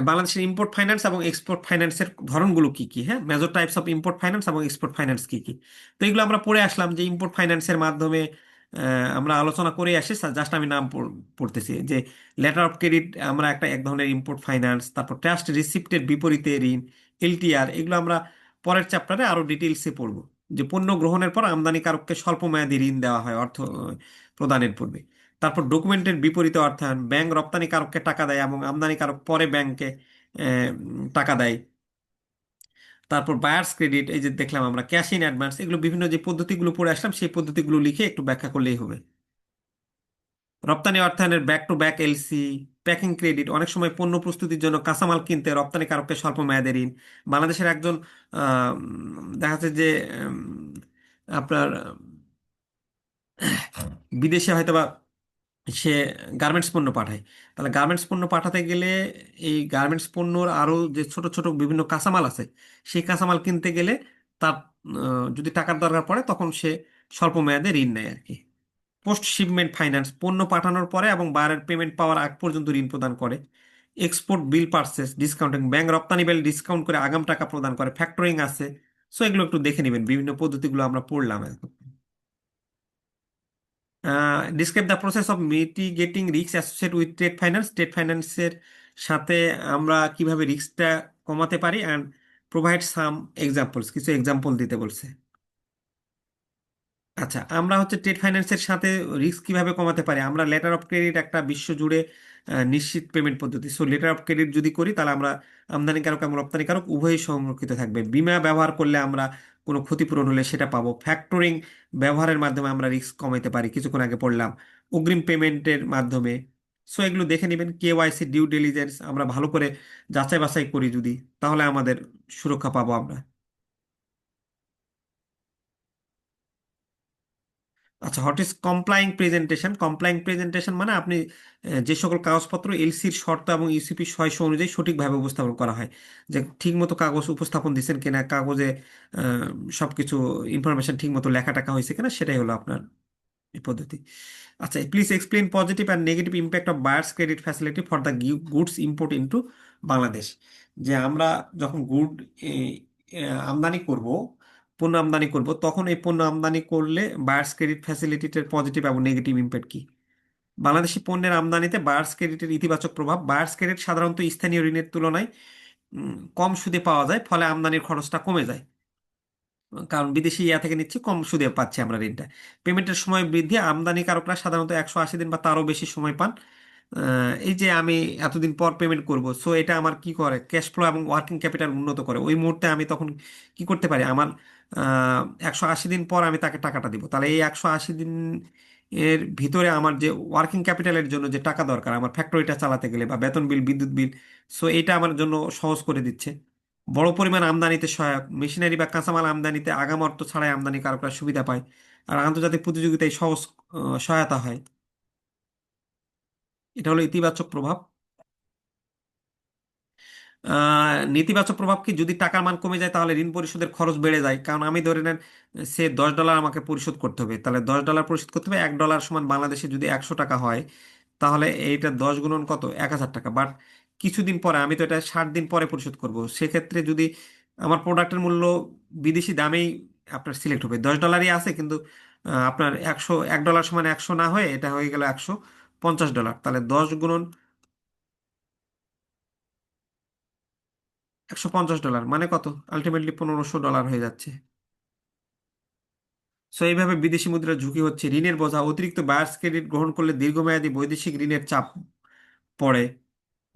বাংলাদেশের ইম্পোর্ট ফাইন্যান্স এবং এক্সপোর্ট ফাইন্যান্সের ধরনগুলো কি কি, হ্যাঁ, major types of import finance এবং এক্সপোর্ট ফাইন্যান্স কি কি। তো এগুলো আমরা পড়ে আসলাম যে ইম্পোর্ট ফাইন্যান্সের মাধ্যমে আমরা আলোচনা করে আসি, জাস্ট আমি নাম পড়তেছি যে লেটার অফ ক্রেডিট আমরা একটা এক ধরনের ইম্পোর্ট ফাইন্যান্স, তারপর ট্রাস্ট রিসিপ্টের বিপরীতে ঋণ, এলটিআর, এগুলো আমরা পরের চ্যাপ্টারে আরো ডিটেলসে পড়বো। যে পণ্য গ্রহণের পর আমদানিকারককে স্বল্প মেয়াদী ঋণ দেওয়া হয় অর্থ প্রদানের পূর্বে। তারপর ডকুমেন্টের বিপরীতে অর্থায়ন, ব্যাংক রপ্তানিকারককে টাকা দেয় এবং আমদানিকারক পরে ব্যাংকে টাকা দেয়। তারপর বায়ার্স ক্রেডিট, এই যে দেখলাম আমরা ক্যাশ ইন অ্যাডভান্স, এগুলো বিভিন্ন যে পদ্ধতিগুলো পড়ে আসলাম সেই পদ্ধতিগুলো লিখে একটু ব্যাখ্যা করলেই হবে। রপ্তানি অর্থায়নের back to back LC, packing credit, অনেক সময় পণ্য প্রস্তুতির জন্য কাঁচামাল কিনতে রপ্তানিকারককে স্বল্প মেয়াদের ঋণ। বাংলাদেশের একজন দেখা যাচ্ছে যে আপনার বিদেশে হয়তোবা সে গার্মেন্টস পণ্য পাঠায়। তাহলে গার্মেন্টস পণ্য পাঠাতে গেলে এই গার্মেন্টস পণ্যর আরো যে ছোট ছোট বিভিন্ন কাঁচামাল আছে, সেই কাঁচামাল কিনতে গেলে তার যদি টাকার দরকার পড়ে তখন সে স্বল্প মেয়াদে ঋণ নেয় আর কি। পোস্ট শিপমেন্ট ফাইন্যান্স, পণ্য পাঠানোর পরে এবং বাইরের পেমেন্ট পাওয়ার আগ পর্যন্ত ঋণ প্রদান করে। এক্সপোর্ট বিল পারচেস ডিসকাউন্টিং, ব্যাংক রপ্তানি বিল ডিসকাউন্ট করে আগাম টাকা প্রদান করে। ফ্যাক্টরিং আছে। সো এগুলো একটু দেখে নেবেন, বিভিন্ন পদ্ধতিগুলো আমরা পড়লাম এখন। Describe the process of mitigating risk associate with trade finance, trade ফাইন্যান্সের সাথে আমরা কিভাবে রিস্কটা কমাতে পারি, অ্যান্ড প্রোভাইড সাম এক্সাম্পলস, কিছু এক্সাম্পল দিতে বলছে। আচ্ছা, আমরা হচ্ছে ট্রেড ফাইন্যান্সের সাথে রিস্ক কিভাবে কমাতে পারি। আমরা লেটার অফ ক্রেডিট একটা বিশ্বজুড়ে নিশ্চিত পেমেন্ট পদ্ধতি। সো লেটার অফ ক্রেডিট যদি করি তাহলে আমরা আমদানিকারক এবং রপ্তানিকারক উভয়ই সংরক্ষিত থাকবে। বীমা ব্যবহার করলে আমরা কোনো ক্ষতিপূরণ হলে সেটা পাবো। ফ্যাক্টরিং ব্যবহারের মাধ্যমে আমরা রিস্ক কমাতে পারি, কিছুক্ষণ আগে পড়লাম। অগ্রিম পেমেন্টের মাধ্যমে। সো এগুলো দেখে নেবেন। কেওয়াইসি ডিউ ডিলিজেন্স আমরা ভালো করে যাচাই বাছাই করি যদি, তাহলে আমাদের সুরক্ষা পাবো আমরা। আচ্ছা, হোয়াট ইজ কমপ্লাইং প্রেজেন্টেশন। কমপ্লাইং প্রেজেন্টেশন মানে আপনি যে সকল কাগজপত্র এলসির শর্ত এবং ইউসিপি 600 অনুযায়ী সঠিকভাবে উপস্থাপন করা হয়, যে ঠিকমতো কাগজ উপস্থাপন দিচ্ছেন কিনা, কাগজে সবকিছু ইনফরমেশন ঠিকমতো লেখা টাকা হয়েছে কিনা, সেটাই হলো আপনার এই পদ্ধতি। আচ্ছা, please explain positive and negative impact of buyers credit facility for the goods import into Bangladesh. যে আমরা যখন গুড আমদানি করব, পণ্য আমদানি করব, তখন এই পণ্য আমদানি করলে বায়ার্স ক্রেডিট ফ্যাসিলিটির পজিটিভ এবং নেগেটিভ ইম্প্যাক্ট কি। বাংলাদেশি পণ্যের আমদানিতে বায়ার্স ক্রেডিটের ইতিবাচক প্রভাব। বায়ার্স ক্রেডিট সাধারণত স্থানীয় ঋণের তুলনায় কম সুদে পাওয়া যায়, ফলে আমদানির খরচটা কমে যায়। কারণ বিদেশি ইয়া থেকে নিচ্ছি, কম সুদে পাচ্ছি আমরা ঋণটা। পেমেন্টের সময় বৃদ্ধি, আমদানিকারকরা সাধারণত 180 দিন বা তারও বেশি সময় পান। এই যে আমি এতদিন পর পেমেন্ট করব, সো এটা আমার কি করে, ক্যাশ ফ্লো এবং ওয়ার্কিং ক্যাপিটাল উন্নত করে। ওই মুহূর্তে আমি তখন কি করতে পারি, আমার 180 দিন পর আমি তাকে টাকাটা দিব। তাহলে এই 180 দিন এর ভিতরে আমার যে ওয়ার্কিং ক্যাপিটালের জন্য যে টাকা দরকার আমার ফ্যাক্টরিটা চালাতে গেলে, বা বেতন বিল, বিদ্যুৎ বিল, সো এটা আমার জন্য সহজ করে দিচ্ছে। বড় পরিমাণ আমদানিতে সহায়ক, মেশিনারি বা কাঁচামাল আমদানিতে আগাম অর্থ ছাড়াই আমদানিকারকরা সুবিধা পায়। আর আন্তর্জাতিক প্রতিযোগিতায় সহজ সহায়তা হয়। এটা হলো ইতিবাচক প্রভাব। নেতিবাচক প্রভাব কি, যদি টাকার মান কমে যায় তাহলে ঋণ পরিশোধের খরচ বেড়ে যায়। কারণ আমি ধরে নেন সে $10 আমাকে পরিশোধ করতে হবে, তাহলে $10 পরিশোধ করতে হবে। $1 সমান বাংলাদেশে যদি 100 টাকা হয়, তাহলে এইটা 10 গুণন কত, 1,000 টাকা। বাট কিছুদিন পরে আমি তো এটা 60 দিন পরে পরিশোধ করব, সেক্ষেত্রে যদি আমার প্রোডাক্টের মূল্য বিদেশি দামেই আপনার সিলেক্ট হবে, $10ই আছে, কিন্তু আপনার 100, $1 সমান 100 না হয়ে এটা হয়ে গেল 100, $50, তাহলে 10 × 150 মানে কত? আলটিমেটলি $1500 হয়ে যাচ্ছে। সো এইভাবে বিদেশি মুদ্রার ঝুঁকি হচ্ছে ঋণের বোঝা। অতিরিক্ত বায়ার্স ক্রেডিট গ্রহণ করলে দীর্ঘমেয়াদী বৈদেশিক ঋণের চাপ পড়ে।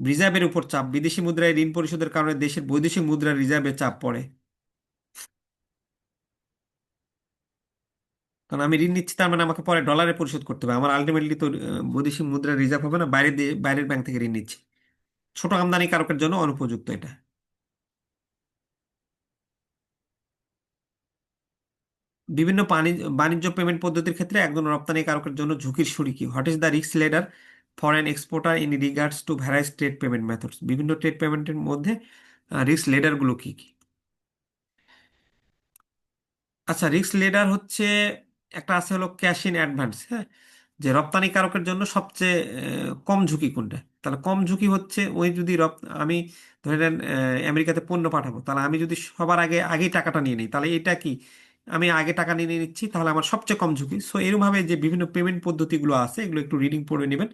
রিজার্ভের উপর চাপ, বিদেশি মুদ্রায় ঋণ পরিশোধের কারণে দেশের বৈদেশিক মুদ্রার রিজার্ভে চাপ পড়ে। কারণ আমি ঋণ নিচ্ছি, তার মানে আমাকে পরে ডলারে পরিশোধ করতে হবে। আমার আলটিমেটলি তো বৈদেশিক মুদ্রার রিজার্ভ হবে না, বাইরের ব্যাংক থেকে ঋণ নিচ্ছি। ছোট আমদানিকারকের জন্য অনুপযুক্ত এটা। বিভিন্ন বাণিজ্য পেমেন্ট পদ্ধতির ক্ষেত্রে একজন রপ্তানিকারকের জন্য ঝুঁকির সুরি কি? What is the risk ladder for an exporter in regards to various trade payment methods? বিভিন্ন ট্রেড পেমেন্টের মধ্যে রিস্ক লেডারগুলো কি কি? আচ্ছা, রিস্ক লিডার হচ্ছে একটা আছে হলো ক্যাশ ইন অ্যাডভান্স। হ্যাঁ, যে রপ্তানিকারকের জন্য সবচেয়ে কম ঝুঁকি কোনটা? তাহলে কম ঝুঁকি হচ্ছে ওই যদি আমি ধরে নেন আমেরিকাতে পণ্য পাঠাবো, তাহলে আমি যদি সবার আগেই টাকাটা নিয়ে নিই, তাহলে এটা কি আমি আগে টাকা নিয়ে নিচ্ছি, তাহলে আমার সবচেয়ে কম ঝুঁকি। সো এরকমভাবে যে বিভিন্ন পেমেন্ট পদ্ধতিগুলো আছে এগুলো একটু রিডিং পড়ে নেবেন,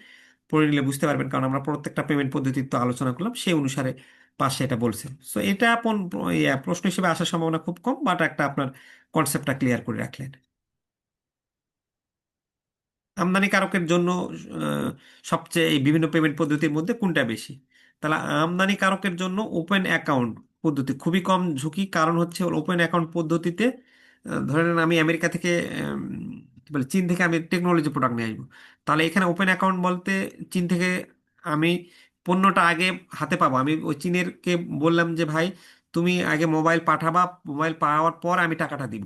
পড়ে নিলে বুঝতে পারবেন, কারণ আমরা প্রত্যেকটা পেমেন্ট পদ্ধতি তো আলোচনা করলাম, সেই অনুসারে পাশে এটা বলছে। সো এটা প্রশ্ন হিসেবে আসার সম্ভাবনা খুব কম, বাট একটা আপনার কনসেপ্টটা ক্লিয়ার করে রাখলেন। আমদানিকারকের জন্য আহ, সবচেয়ে এই বিভিন্ন পেমেন্ট পদ্ধতির মধ্যে কোনটা বেশি? তাহলে আমদানিকারকের জন্য ওপেন অ্যাকাউন্ট পদ্ধতি খুবই কম ঝুঁকি। কারণ হচ্ছে ওপেন অ্যাকাউন্ট পদ্ধতিতে ধরে নেন আমি আমেরিকা থেকে কি বলে চীন থেকে আমি টেকনোলজি প্রোডাক্ট নিয়ে আসবো, তাহলে এখানে ওপেন অ্যাকাউন্ট বলতে চীন থেকে আমি পণ্যটা আগে হাতে পাবো। আমি ওই চীনের কে বললাম যে ভাই তুমি আগে মোবাইল পাঠাবা, মোবাইল পাওয়ার পর আমি টাকাটা দিব।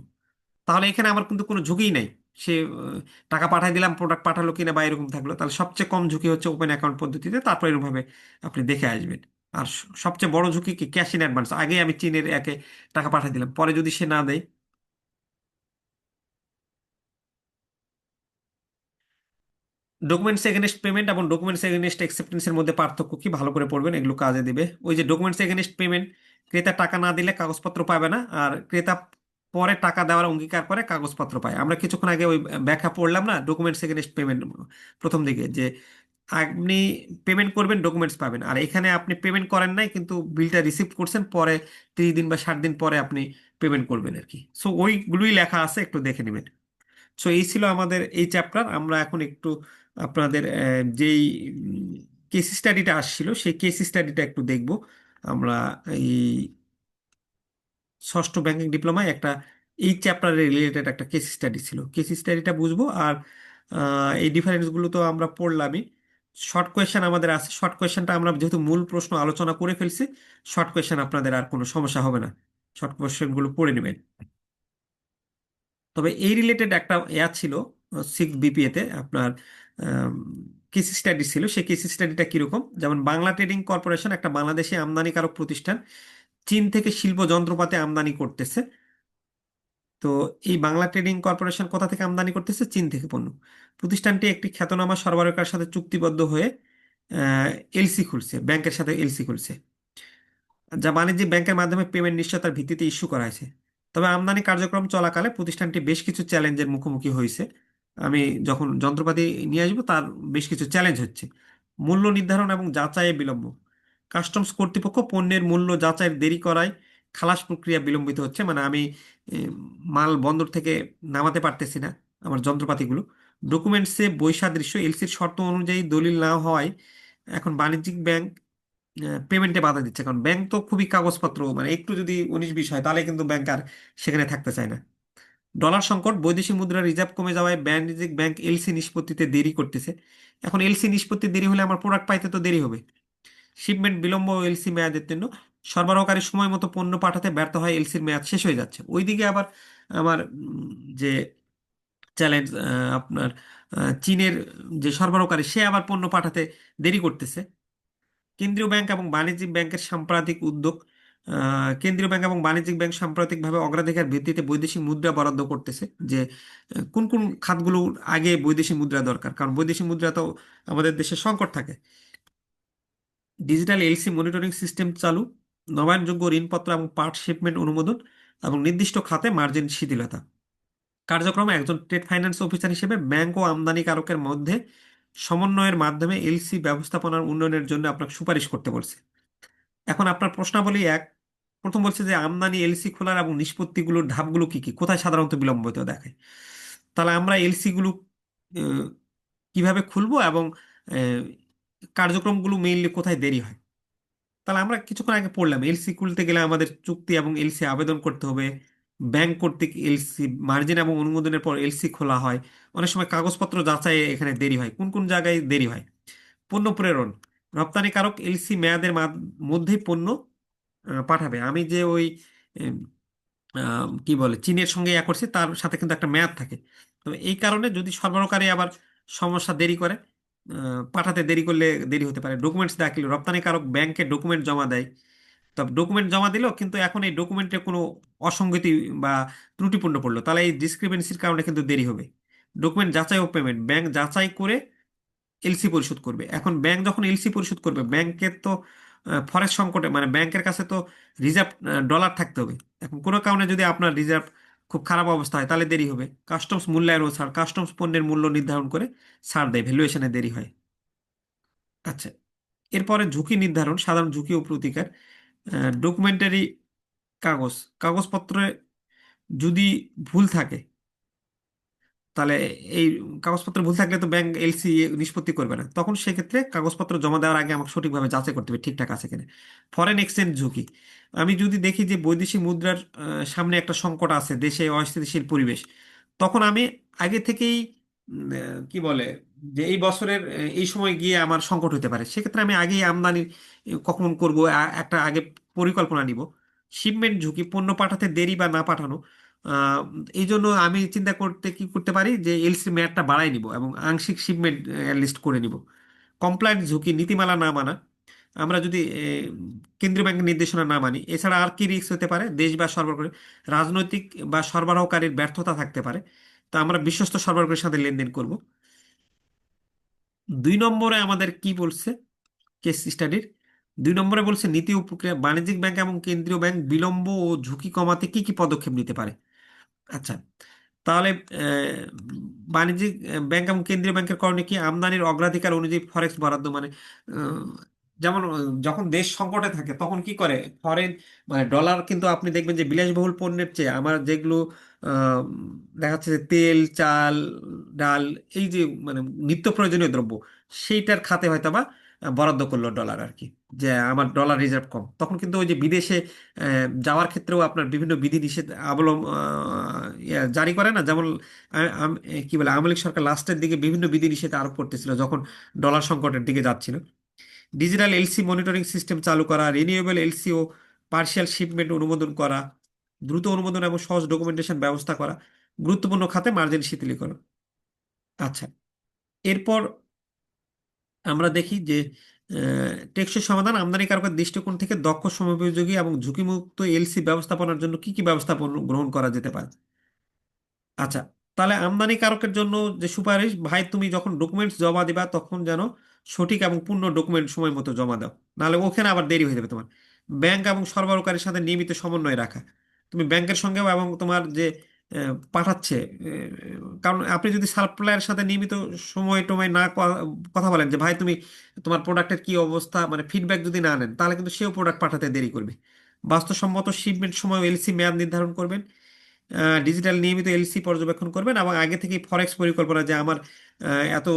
তাহলে এখানে আমার কিন্তু কোনো ঝুঁকিই নাই। সে টাকা পাঠাই দিলাম, প্রোডাক্ট পাঠালো কিনা বা এরকম থাকলো। তাহলে সবচেয়ে কম ঝুঁকি হচ্ছে ওপেন অ্যাকাউন্ট পদ্ধতিতে, তারপর এরকমভাবে আপনি দেখে আসবেন। আর সবচেয়ে বড় ঝুঁকি কি? ক্যাশ ইন অ্যাডভান্স, আগে আমি চীনের একে টাকা পাঠিয়ে দিলাম, পরে যদি সে না দেয়। ডকুমেন্টস এগেনস্ট পেমেন্ট এবং ডকুমেন্টস এগেনস্ট অ্যাকসেপ্টেন্সের মধ্যে পার্থক্য কি? ভালো করে পড়বেন, এগুলো কাজে দিবে। ওই যে ডকুমেন্টস এগেনস্ট পেমেন্ট, ক্রেতা টাকা না দিলে কাগজপত্র পাবে না, আর ক্রেতা পরে টাকা দেওয়ার অঙ্গীকার করে কাগজপত্র পায়। আমরা কিছুক্ষণ আগে ওই ব্যাখ্যা পড়লাম না ডকুমেন্টস এগেনস্ট পেমেন্ট, প্রথম দিকে যে আপনি পেমেন্ট করবেন ডকুমেন্টস পাবেন, আর এখানে আপনি পেমেন্ট করেন নাই কিন্তু বিলটা রিসিভ করছেন পরে 30 দিন বা 60 দিন পরে আপনি পেমেন্ট করবেন আর কি। সো ওইগুলোই লেখা আছে, একটু দেখে নেবেন। সো এই ছিল আমাদের এই চ্যাপ্টার। আমরা এখন একটু আপনাদের যেই কেস স্টাডিটা আসছিল সেই কেস স্টাডিটা একটু দেখব। আমরা এই ষষ্ঠ ব্যাংকিং ডিপ্লোমায় একটা এই চ্যাপ্টারে রিলেটেড একটা কেস স্টাডি ছিল, কেস স্টাডিটা বুঝবো। আর এই ডিফারেন্সগুলো তো আমরা পড়লামই। শর্ট কোয়েশ্চেন আমাদের আছে, শর্ট কোয়েশ্চেনটা আমরা যেহেতু মূল প্রশ্ন আলোচনা করে ফেলছি, শর্ট কোয়েশ্চেন আপনাদের আর কোনো সমস্যা হবে না, শর্ট কোয়েশ্চেনগুলো পড়ে নেবেন। তবে এই রিলেটেড একটা ছিল 6 BPA তে আপনার কেস স্টাডি ছিল। সেই কেস স্টাডিটা কিরকম, যেমন বাংলা ট্রেডিং কর্পোরেশন একটা বাংলাদেশি আমদানিকারক প্রতিষ্ঠান, চীন থেকে শিল্প যন্ত্রপাতি আমদানি করতেছে। তো এই বাংলা ট্রেডিং কর্পোরেশন কোথা থেকে আমদানি করতেছে? চীন থেকে পণ্য। প্রতিষ্ঠানটি একটি খ্যাতনামা সরবরাহকারীর সাথে চুক্তিবদ্ধ হয়ে এলসি খুলছে, ব্যাংকের সাথে এলসি খুলছে, যা বাণিজ্যিক ব্যাংকের মাধ্যমে পেমেন্ট নিশ্চয়তার ভিত্তিতে ইস্যু করা হয়েছে। তবে আমদানি কার্যক্রম চলাকালে প্রতিষ্ঠানটি বেশ কিছু চ্যালেঞ্জের মুখোমুখি হয়েছে। আমি যখন যন্ত্রপাতি নিয়ে আসবো তার বেশ কিছু চ্যালেঞ্জ হচ্ছে। মূল্য নির্ধারণ এবং যাচাইয়ে বিলম্ব, কাস্টমস কর্তৃপক্ষ পণ্যের মূল্য যাচাইয়ের দেরি করায় খালাস প্রক্রিয়া বিলম্বিত হচ্ছে। মানে আমি মাল বন্দর থেকে নামাতে পারতেছি না আমার যন্ত্রপাতিগুলো। ডকুমেন্টসে বৈসাদৃশ্য, এলসির শর্ত অনুযায়ী দলিল না হওয়ায় এখন বাণিজ্যিক ব্যাংক পেমেন্টে বাধা দিচ্ছে। কারণ ব্যাংক তো খুবই কাগজপত্র, মানে একটু যদি 19-20 হয় তাহলে কিন্তু ব্যাংক আর সেখানে থাকতে চায় না। ডলার সংকট, বৈদেশিক মুদ্রার রিজার্ভ কমে যাওয়ায় বাণিজ্যিক ব্যাংক এলসি নিষ্পত্তিতে দেরি করতেছে। এখন এলসি নিষ্পত্তি দেরি হলে আমার প্রোডাক্ট পাইতে তো দেরি হবে। শিপমেন্ট বিলম্ব ও এলসি মেয়াদের জন্য সরবরাহকারী সময় মতো পণ্য পাঠাতে ব্যর্থ হয়, এলসির মেয়াদ শেষ হয়ে যাচ্ছে। ওইদিকে আবার আমার যে চ্যালেঞ্জ আপনার চীনের যে সরবরাহকারী সে আবার পণ্য পাঠাতে দেরি করতেছে। কেন্দ্রীয় ব্যাংক এবং বাণিজ্যিক ব্যাংকের সাম্প্রতিক উদ্যোগ, কেন্দ্রীয় ব্যাংক এবং বাণিজ্যিক ব্যাংক সাম্প্রতিকভাবে অগ্রাধিকার ভিত্তিতে বৈদেশিক মুদ্রা বরাদ্দ করতেছে। যে কোন কোন খাতগুলো আগে বৈদেশিক মুদ্রা দরকার, কারণ বৈদেশিক মুদ্রা তো আমাদের দেশে সংকট থাকে। ডিজিটাল এলসি মনিটরিং সিস্টেম চালু, নবায়নযোগ্য ঋণপত্র এবং পার্ট শিপমেন্ট অনুমোদন, এবং নির্দিষ্ট খাতে মার্জিন শিথিলতা। কার্যক্রম, একজন ট্রেড ফাইন্যান্স অফিসার হিসেবে ব্যাংক ও আমদানিকারকের মধ্যে সমন্বয়ের মাধ্যমে এলসি ব্যবস্থাপনার উন্নয়নের জন্য আপনাকে সুপারিশ করতে বলছে। এখন আপনার প্রশ্নাবলী এক, প্রথম বলছে যে আমদানি এলসি খোলার এবং নিষ্পত্তিগুলোর ধাপগুলো কি কি, কোথায় সাধারণত বিলম্ব হতে দেখায়। তাহলে আমরা এলসি গুলো কিভাবে খুলবো এবং আহ, কার্যক্রমগুলো মেইনলি কোথায় দেরি হয়। তাহলে আমরা কিছুক্ষণ আগে পড়লাম এলসি খুলতে গেলে আমাদের চুক্তি এবং এলসি আবেদন করতে হবে, ব্যাংক কর্তৃক এলসি মার্জিন এবং অনুমোদনের পর এলসি খোলা হয়, অনেক সময় কাগজপত্র যাচাই এখানে দেরি হয়। কোন কোন জায়গায় দেরি হয়? পণ্য প্রেরণ, রপ্তানিকারক এলসি মেয়াদের মধ্যেই পণ্য পাঠাবে। আমি যে ওই কি বলে চীনের সঙ্গে করছি, তার সাথে কিন্তু একটা মেয়াদ থাকে। তো এই কারণে যদি সরবরাহকারী আবার সমস্যা দেরি করে, পাঠাতে দেরি করলে দেরি হতে পারে। ডকুমেন্টস দাখিল, রপ্তানিকারক ব্যাংকে ডকুমেন্ট জমা দেয়। তবে ডকুমেন্ট জমা দিল কিন্তু এখন এই ডকুমেন্টে কোনো অসঙ্গতি বা ত্রুটিপূর্ণ পড়লো, তাহলে এই ডিসক্রিপেন্সির কারণে কিন্তু দেরি হবে। ডকুমেন্ট যাচাই ও পেমেন্ট, ব্যাংক যাচাই করে এলসি পরিশোধ করবে। এখন ব্যাংক যখন এলসি পরিশোধ করবে, ব্যাংকের তো ফরেক্স সংকটে, মানে ব্যাংকের কাছে তো রিজার্ভ ডলার থাকতে হবে। এখন কোনো কারণে যদি আপনার রিজার্ভ খুব খারাপ অবস্থা হয় তাহলে দেরি হবে। কাস্টমস মূল্যায়ন ও ছাড়, কাস্টমস পণ্যের মূল্য নির্ধারণ করে ছাড় দেয়, ভ্যালুয়েশনে দেরি হয়। আচ্ছা, এরপরে ঝুঁকি নির্ধারণ, সাধারণ ঝুঁকি ও প্রতিকার। ডকুমেন্টারি কাগজ, কাগজপত্রে যদি ভুল থাকে, তাহলে এই কাগজপত্র ভুল থাকলে তো ব্যাংক এলসি নিষ্পত্তি করবে না, তখন সেক্ষেত্রে কাগজপত্র জমা দেওয়ার আগে আমাকে সঠিকভাবে যাচাই করতে হবে ঠিকঠাক আছে কিনা। ফরেন এক্সচেঞ্জ ঝুঁকি, আমি যদি দেখি যে বৈদেশিক মুদ্রার সামনে একটা সংকট আছে, দেশে অস্থিতিশীল পরিবেশ, তখন আমি আগে থেকেই কি বলে যে এই বছরের এই সময় গিয়ে আমার সংকট হতে পারে, সেক্ষেত্রে আমি আগেই আমদানি কখন করব একটা আগে পরিকল্পনা নিব। শিপমেন্ট ঝুঁকি, পণ্য পাঠাতে দেরি বা না পাঠানো, আহ, এই জন্য আমি চিন্তা করতে কি করতে পারি যে এলসি মেয়াদটা বাড়াই নিব এবং আংশিক শিপমেন্ট লিস্ট করে নিব। কমপ্লায়েন্স ঝুঁকি, নীতিমালা না মানা, আমরা যদি কেন্দ্রীয় ব্যাংকের নির্দেশনা না মানি। এছাড়া আর কি রিস্ক হতে পারে, দেশ বা সরবরাহ, রাজনৈতিক বা সরবরাহকারীর ব্যর্থতা থাকতে পারে, তো আমরা বিশ্বস্ত সরবরাহের সাথে লেনদেন করব। 2 নম্বরে আমাদের কি বলছে কেস স্টাডির, 2 নম্বরে বলছে নীতি ও প্রক্রিয়া, বাণিজ্যিক ব্যাংক এবং কেন্দ্রীয় ব্যাংক বিলম্ব ও ঝুঁকি কমাতে কি কি পদক্ষেপ নিতে পারে। আচ্ছা, তাহলে বাণিজ্যিক ব্যাংক এবং কেন্দ্রীয় ব্যাংকের কারণে কি আমদানির অগ্রাধিকার অনুযায়ী ফরেক্স বরাদ্দ, মানে আহ, যেমন যখন দেশ সংকটে থাকে তখন কি করে ফরেন, মানে ডলার কিন্তু আপনি দেখবেন যে বিলাসবহুল পণ্যের চেয়ে আমার যেগুলো আহ, দেখা যাচ্ছে যে তেল, চাল, ডাল, এই যে মানে নিত্য প্রয়োজনীয় দ্রব্য, সেইটার খাতে হয়তো বা বরাদ্দ করলো ডলার আর কি, যে আমার ডলার রিজার্ভ কম, তখন কিন্তু ওই যে বিদেশে যাওয়ার ক্ষেত্রেও আপনার বিভিন্ন বিধিনিষেধ জারি করে না, যেমন কি বলে আওয়ামী লীগ সরকার লাস্টের দিকে বিভিন্ন বিধিনিষেধ আরোপ করতেছিল যখন ডলার সংকটের দিকে যাচ্ছিল। ডিজিটাল এলসি মনিটরিং সিস্টেম চালু করা, রিনিউয়েবল এলসি ও পার্শিয়াল শিপমেন্ট অনুমোদন করা, দ্রুত অনুমোদন এবং সহজ ডকুমেন্টেশন ব্যবস্থা করা, গুরুত্বপূর্ণ খাতে মার্জিন শিথিলীকরণ। আচ্ছা, এরপর আমরা দেখি যে টেকসই সমাধান, আমদানিকারকের দৃষ্টিকোণ থেকে দক্ষ সময়োপযোগী এবং ঝুঁকিমুক্ত এলসি ব্যবস্থাপনার জন্য কি কি ব্যবস্থা গ্রহণ করা যেতে পারে। আচ্ছা, তাহলে আমদানিকারকের জন্য যে সুপারিশ, ভাই তুমি যখন ডকুমেন্টস জমা দিবা তখন যেন সঠিক এবং পূর্ণ ডকুমেন্ট সময় মতো জমা দাও, নাহলে ওখানে আবার দেরি হয়ে যাবে তোমার। ব্যাংক এবং সরবরাহকারীর সাথে নিয়মিত সমন্বয় রাখা, তুমি ব্যাংকের সঙ্গেও এবং তোমার যে পাঠাচ্ছে, কারণ আপনি যদি সাপ্লায়ারের সাথে নিয়মিত সময় টময় না কথা বলেন যে ভাই তুমি তোমার প্রোডাক্টের কি অবস্থা, মানে ফিডব্যাক যদি না নেন, তাহলে কিন্তু সেও প্রোডাক্ট পাঠাতে দেরি করবে। বাস্তবসম্মত শিপমেন্ট সময় এলসি মেয়াদ নির্ধারণ করবেন, ডিজিটাল নিয়মিত এলসি পর্যবেক্ষণ করবেন এবং আগে থেকেই ফরেক্স পরিকল্পনা, যে আমার এত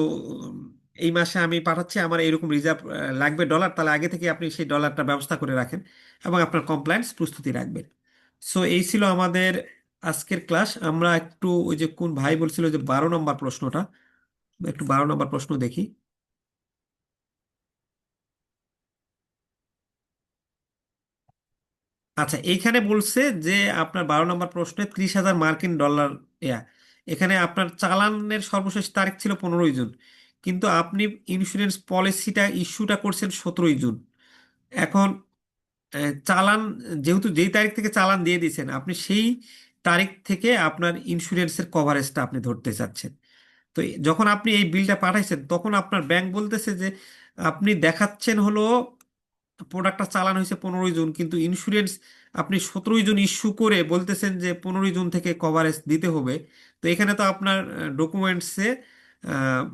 এই মাসে আমি পাঠাচ্ছি, আমার এরকম রিজার্ভ লাগবে ডলার, তাহলে আগে থেকে আপনি সেই ডলারটা ব্যবস্থা করে রাখেন এবং আপনার কমপ্লায়েন্স প্রস্তুতি রাখবেন। সো এই ছিল আমাদের আজকের ক্লাস। আমরা একটু ওই যে কোন ভাই বলছিল যে 12 নম্বর প্রশ্নটা, একটু 12 নম্বর প্রশ্ন দেখি। আচ্ছা, এইখানে বলছে যে আপনার 12 নম্বর প্রশ্নে 30,000 মার্কিন ডলার, ইয়া, এখানে আপনার চালানের সর্বশেষ তারিখ ছিল 15ই জুন, কিন্তু আপনি ইন্স্যুরেন্স পলিসিটা ইস্যুটা করছেন 17ই জুন। এখন চালান, যেহেতু যেই তারিখ থেকে চালান দিয়ে দিয়েছেন, আপনি সেই তারিখ থেকে আপনার ইন্স্যুরেন্সের কভারেজটা আপনি ধরতে চাচ্ছেন। তো যখন আপনি এই বিলটা পাঠাইছেন তখন আপনার ব্যাংক বলতেছে যে আপনি দেখাচ্ছেন হলো প্রোডাক্টটা চালান হয়েছে 15ই জুন, কিন্তু ইন্স্যুরেন্স আপনি 17ই জুন ইস্যু করে বলতেছেন যে 15ই জুন থেকে কভারেজ দিতে হবে। তো এখানে তো আপনার ডকুমেন্টসে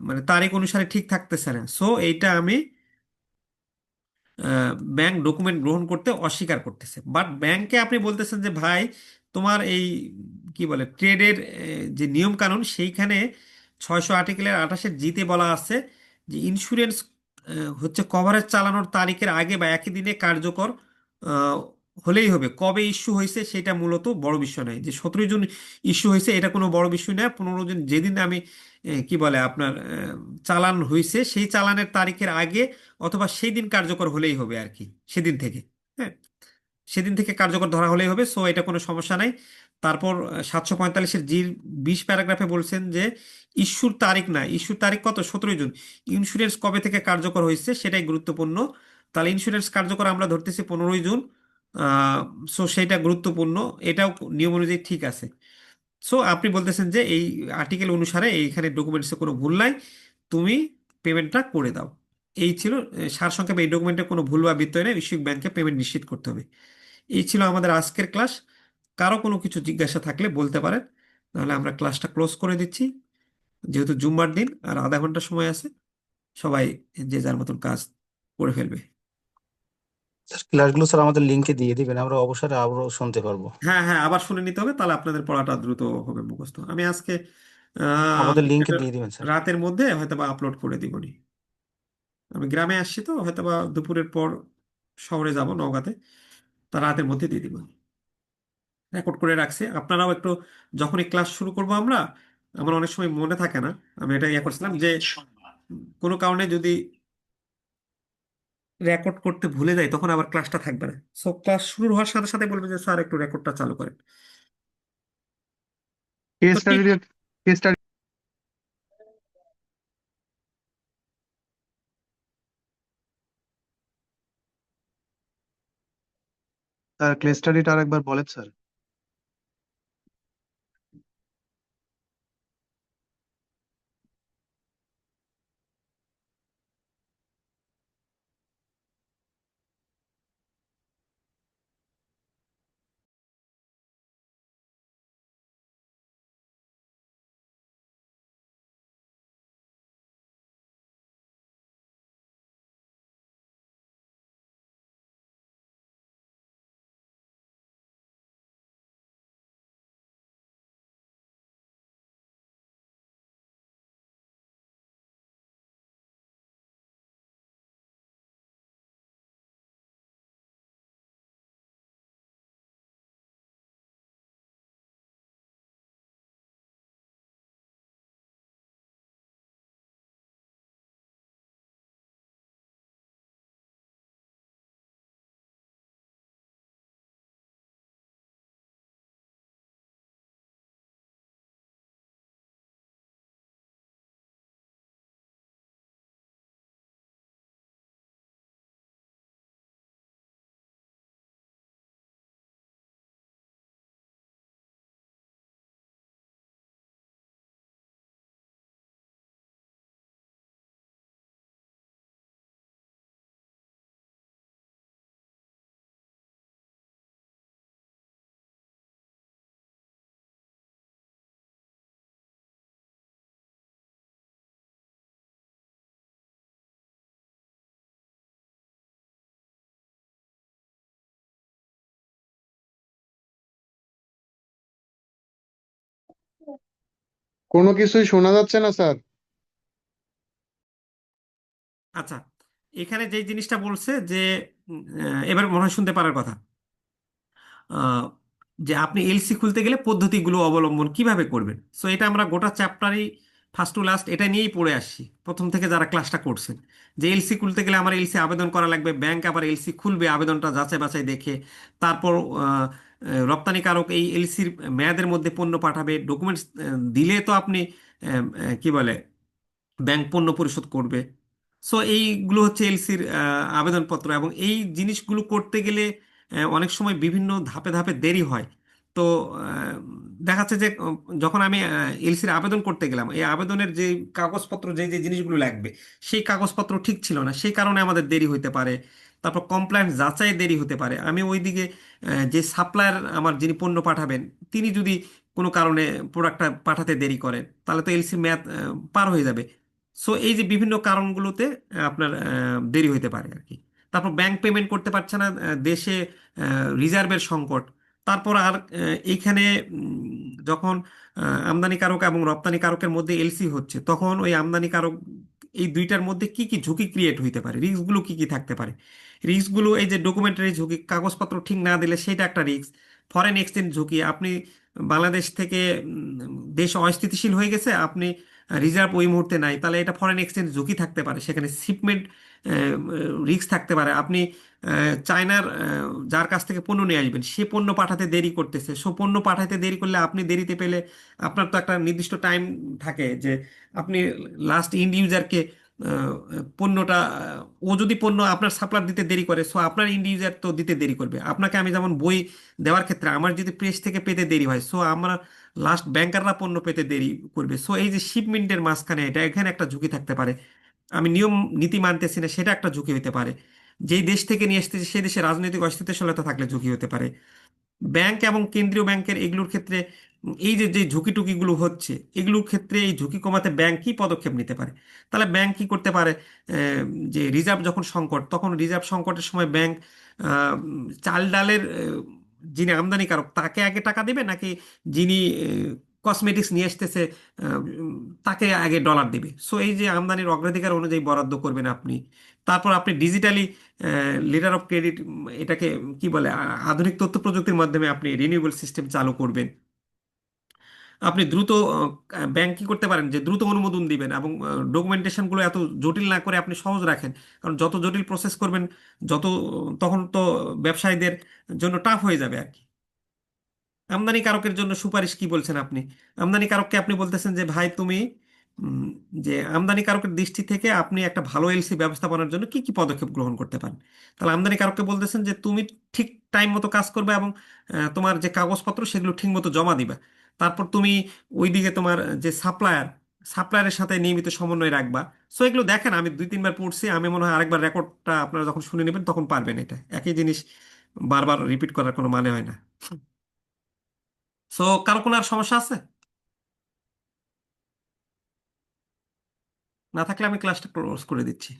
মানে তারিখ অনুসারে ঠিক থাকতেছে না, সো এইটা আমি ব্যাংক ডকুমেন্ট গ্রহণ করতে অস্বীকার করতেছে। বাট ব্যাংকে আপনি বলতেছেন যে ভাই তোমার এই কি বলে ট্রেডের যে নিয়ম কানুন সেইখানে 608-এর 28 জিতে বলা আছে যে ইন্স্যুরেন্স হচ্ছে কভারেজ চালানোর তারিখের আগে বা একই দিনে কার্যকর আহ, হলেই হবে। কবে ইস্যু হয়েছে সেটা মূলত বড় বিষয় নয়, যে 17 জুন ইস্যু হয়েছে এটা কোনো বড় বিষয় নয়। 15 জুন যেদিন আমি কি বলে আপনার চালান হয়েছে সেই চালানের তারিখের আগে অথবা সেই দিন কার্যকর হলেই হবে আর কি, সেদিন থেকে। হ্যাঁ, সেদিন থেকে কার্যকর ধরা হলেই হবে, সো এটা কোনো সমস্যা নাই। তারপর 745-এর 20 প্যারাগ্রাফে বলছেন যে ইস্যুর তারিখ না, ইস্যুর তারিখ কত, 17 জুন। ইন্স্যুরেন্স কবে থেকে কার্যকর হয়েছে সেটাই গুরুত্বপূর্ণ। তাহলে ইন্স্যুরেন্স কার্যকর আমরা ধরতেছি 15ই জুন, সো সেটা গুরুত্বপূর্ণ, এটাও নিয়ম অনুযায়ী ঠিক আছে। সো আপনি বলতেছেন যে এই আর্টিকেল অনুসারে এইখানে ডকুমেন্টসে কোনো ভুল নাই, তুমি পেমেন্টটা করে দাও। এই ছিল সারসংক্ষেপে, এই ডকুমেন্টে কোনো ভুল বা ব্যত্যয় নেই, ইস্যুইং ব্যাংকে পেমেন্ট নিশ্চিত করতে হবে। এই ছিল আমাদের আজকের ক্লাস। কারো কোনো কিছু জিজ্ঞাসা থাকলে বলতে পারেন, নাহলে আমরা ক্লাসটা ক্লোজ করে দিচ্ছি। যেহেতু জুম্মার দিন আর আধা ঘন্টা সময় আছে, সবাই যে যার মতন কাজ করে ফেলবে। ক্লাসগুলো স্যার আমাদের লিঙ্কে দিয়ে দিবেন, আমরা অবসরে আরো শুনতে পারবো। হ্যাঁ হ্যাঁ, আবার শুনে নিতে হবে, তাহলে আপনাদের পড়াটা দ্রুত হবে মুখস্থ। আমি আজকে আমাদের লিঙ্কে এটা দিয়ে দিবেন স্যার। রাতের মধ্যে হয়তোবা আপলোড করে দিবনি। আমি গ্রামে আসছি তো, হয়তোবা দুপুরের পর শহরে যাব নওগাঁতে, তা রাতের মধ্যে দিয়ে দিব। রেকর্ড করে রাখছি, আপনারাও একটু, যখনই ক্লাস শুরু করব আমরা, আমার অনেক সময় মনে থাকে না, আমি এটা ইয়ে করছিলাম যে কোনো কারণে যদি রেকর্ড করতে ভুলে যাই তখন আবার ক্লাসটা থাকবে না। সো ক্লাস শুরু হওয়ার সাথে সাথে বলবে যে স্যার একটু রেকর্ডটা চালু করেন। কেস তো ঠিক, study case study sir, case স্টাডিটা আরেকবার বলেন স্যার। কোনো কিছুই শোনা যাচ্ছে না স্যার। আচ্ছা, এখানে যে জিনিসটা বলছে যে এবার মনে হয় শুনতে পারার কথা, আহ, যে আপনি এলসি খুলতে গেলে পদ্ধতিগুলো অবলম্বন কিভাবে করবেন। সো এটা আমরা গোটা চ্যাপ্টারই ফার্স্ট টু লাস্ট এটা নিয়েই পড়ে আসছি, প্রথম থেকে যারা ক্লাসটা করছেন। যে এলসি খুলতে গেলে আমার এলসি আবেদন করা লাগবে, ব্যাংক আবার এলসি খুলবে আবেদনটা যাচাই বাছাই দেখে। তারপর রপ্তানিকারক এই এলসির মেয়াদের মধ্যে পণ্য পাঠাবে, ডকুমেন্টস দিলে তো আপনি কি বলে ব্যাংক পণ্য পরিশোধ করবে। সো এইগুলো হচ্ছে এলসির আবেদনপত্র, এবং এই জিনিসগুলো করতে গেলে অনেক সময় বিভিন্ন ধাপে ধাপে দেরি হয়। তো আহ, দেখা যাচ্ছে যে যখন আমি এলসির আবেদন করতে গেলাম, এই আবেদনের যে কাগজপত্র যে যে জিনিসগুলো লাগবে সেই কাগজপত্র ঠিক ছিল না, সেই কারণে আমাদের দেরি হতে পারে। তারপর কমপ্লায়েন্স যাচাই দেরি হতে পারে। আমি ওইদিকে যে সাপ্লায়ার আমার যিনি পণ্য পাঠাবেন তিনি যদি কোনো কারণে প্রোডাক্টটা পাঠাতে দেরি করে, তাহলে তো এলসি মেয়াদ পার হয়ে যাবে। সো এই যে বিভিন্ন কারণগুলোতে আপনার দেরি হইতে পারে আর কি। তারপর ব্যাংক পেমেন্ট করতে পারছে না, দেশে রিজার্ভের সংকট। তারপর আর এইখানে যখন আমদানিকারক এবং রপ্তানিকারকের মধ্যে এলসি হচ্ছে, তখন ওই আমদানিকারক এই দুইটার মধ্যে কি কি ঝুঁকি ক্রিয়েট হইতে পারে, রিস্কগুলো কি কি থাকতে পারে। রিস্কগুলো এই যে ডকুমেন্টারি ঝুঁকি, কাগজপত্র ঠিক না দিলে সেটা একটা রিস্ক। ফরেন এক্সচেঞ্জ ঝুঁকি, আপনি বাংলাদেশ থেকে দেশ অস্থিতিশীল হয়ে গেছে, আপনি রিজার্ভ ওই মুহূর্তে নাই, তাহলে এটা ফরেন এক্সচেঞ্জ ঝুঁকি থাকতে পারে, সেখানে শিপমেন্ট রিস্ক থাকতে পারে। আপনি চায়নার যার কাছ থেকে পণ্য নিয়ে আসবেন, সে পণ্য পাঠাতে দেরি করতেছে, সো পণ্য পাঠাতে দেরি করলে আপনি দেরিতে পেলে আপনার তো একটা নির্দিষ্ট টাইম থাকে যে আপনি লাস্ট ইন্ড ইউজারকে পণ্যটা, ও যদি পণ্য আপনার সাপ্লায়ার দিতে দেরি করে, সো আপনার ইন্ড ইউজার তো দিতে দেরি করবে। আপনাকে আমি যেমন বই দেওয়ার ক্ষেত্রে আমার যদি প্রেস থেকে পেতে দেরি হয়, সো আমরা লাস্ট ব্যাংকাররা পণ্য পেতে দেরি করবে। সো এই যে শিপমেন্টের মাঝখানে এটা, এখানে একটা ঝুঁকি থাকতে পারে। আমি নিয়ম নীতি মানতেছি না, সেটা একটা ঝুঁকি হতে পারে। যেই দেশ থেকে নিয়ে আসতেছি সেই দেশে রাজনৈতিক অস্থিতিশীলতা থাকলে ঝুঁকি হতে পারে। ব্যাংক এবং কেন্দ্রীয় ব্যাংকের এগুলোর ক্ষেত্রে এই যে যে ঝুঁকি টুকিগুলো হচ্ছে, এগুলোর ক্ষেত্রে এই ঝুঁকি কমাতে ব্যাংক কি পদক্ষেপ নিতে পারে? তাহলে ব্যাংক কি করতে পারে? যে রিজার্ভ যখন সংকট, তখন রিজার্ভ সংকটের সময় ব্যাংক চাল ডালের যিনি আমদানিকারক তাকে আগে টাকা দেবে, নাকি যিনি কসমেটিক্স নিয়ে আসতেছে তাকে আগে ডলার দেবে? সো এই যে আমদানির অগ্রাধিকার অনুযায়ী বরাদ্দ করবেন আপনি। তারপর আপনি ডিজিটালি লেটার অফ ক্রেডিট, এটাকে কি বলে, আধুনিক তথ্য প্রযুক্তির মাধ্যমে আপনি রিনিউয়েবল সিস্টেম চালু করবেন। আপনি দ্রুত ব্যাংক কি করতে পারেন যে দ্রুত অনুমোদন দিবেন, এবং ডকুমেন্টেশনগুলো এত জটিল না করে আপনি সহজ রাখেন। কারণ যত জটিল প্রসেস করবেন, যত তখন তো ব্যবসায়ীদের জন্য টাফ হয়ে যাবে আর কি। আমদানিকারকের জন্য সুপারিশ কি বলছেন আপনি? আমদানিকারককে আপনি বলতেছেন যে ভাই তুমি উম, যে আমদানিকারকের দৃষ্টি থেকে আপনি একটা ভালো এলসি ব্যবস্থাপনার জন্য কি কি পদক্ষেপ গ্রহণ করতে পারেন। তাহলে আমদানিকারককে বলতেছেন যে তুমি ঠিক টাইম মতো কাজ করবে, এবং তোমার যে কাগজপত্র সেগুলো ঠিক মতো জমা দিবা। তারপর তুমি ওইদিকে তোমার যে সাপ্লায়ারের সাথে নিয়মিত সমন্বয় রাখবা। সো এগুলো দেখেন, আমি 2-3 বার পড়ছি, আমি মনে হয় আরেকবার রেকর্ডটা আপনারা যখন শুনে নেবেন তখন পারবেন। এটা একই জিনিস বারবার রিপিট করার কোনো মানে হয় না। সো কারো কোনো আর সমস্যা আছে? না থাকলে আমি ক্লাসটা ক্লোজ করে দিচ্ছি।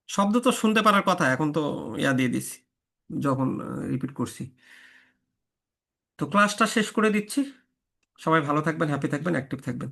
শব্দ তো শুনতে পারার কথা, এখন তো ইয়া দিয়ে দিছি যখন রিপিট করছি। তো ক্লাসটা শেষ করে দিচ্ছি। সবাই ভালো থাকবেন, হ্যাপি থাকবেন, অ্যাক্টিভ থাকবেন।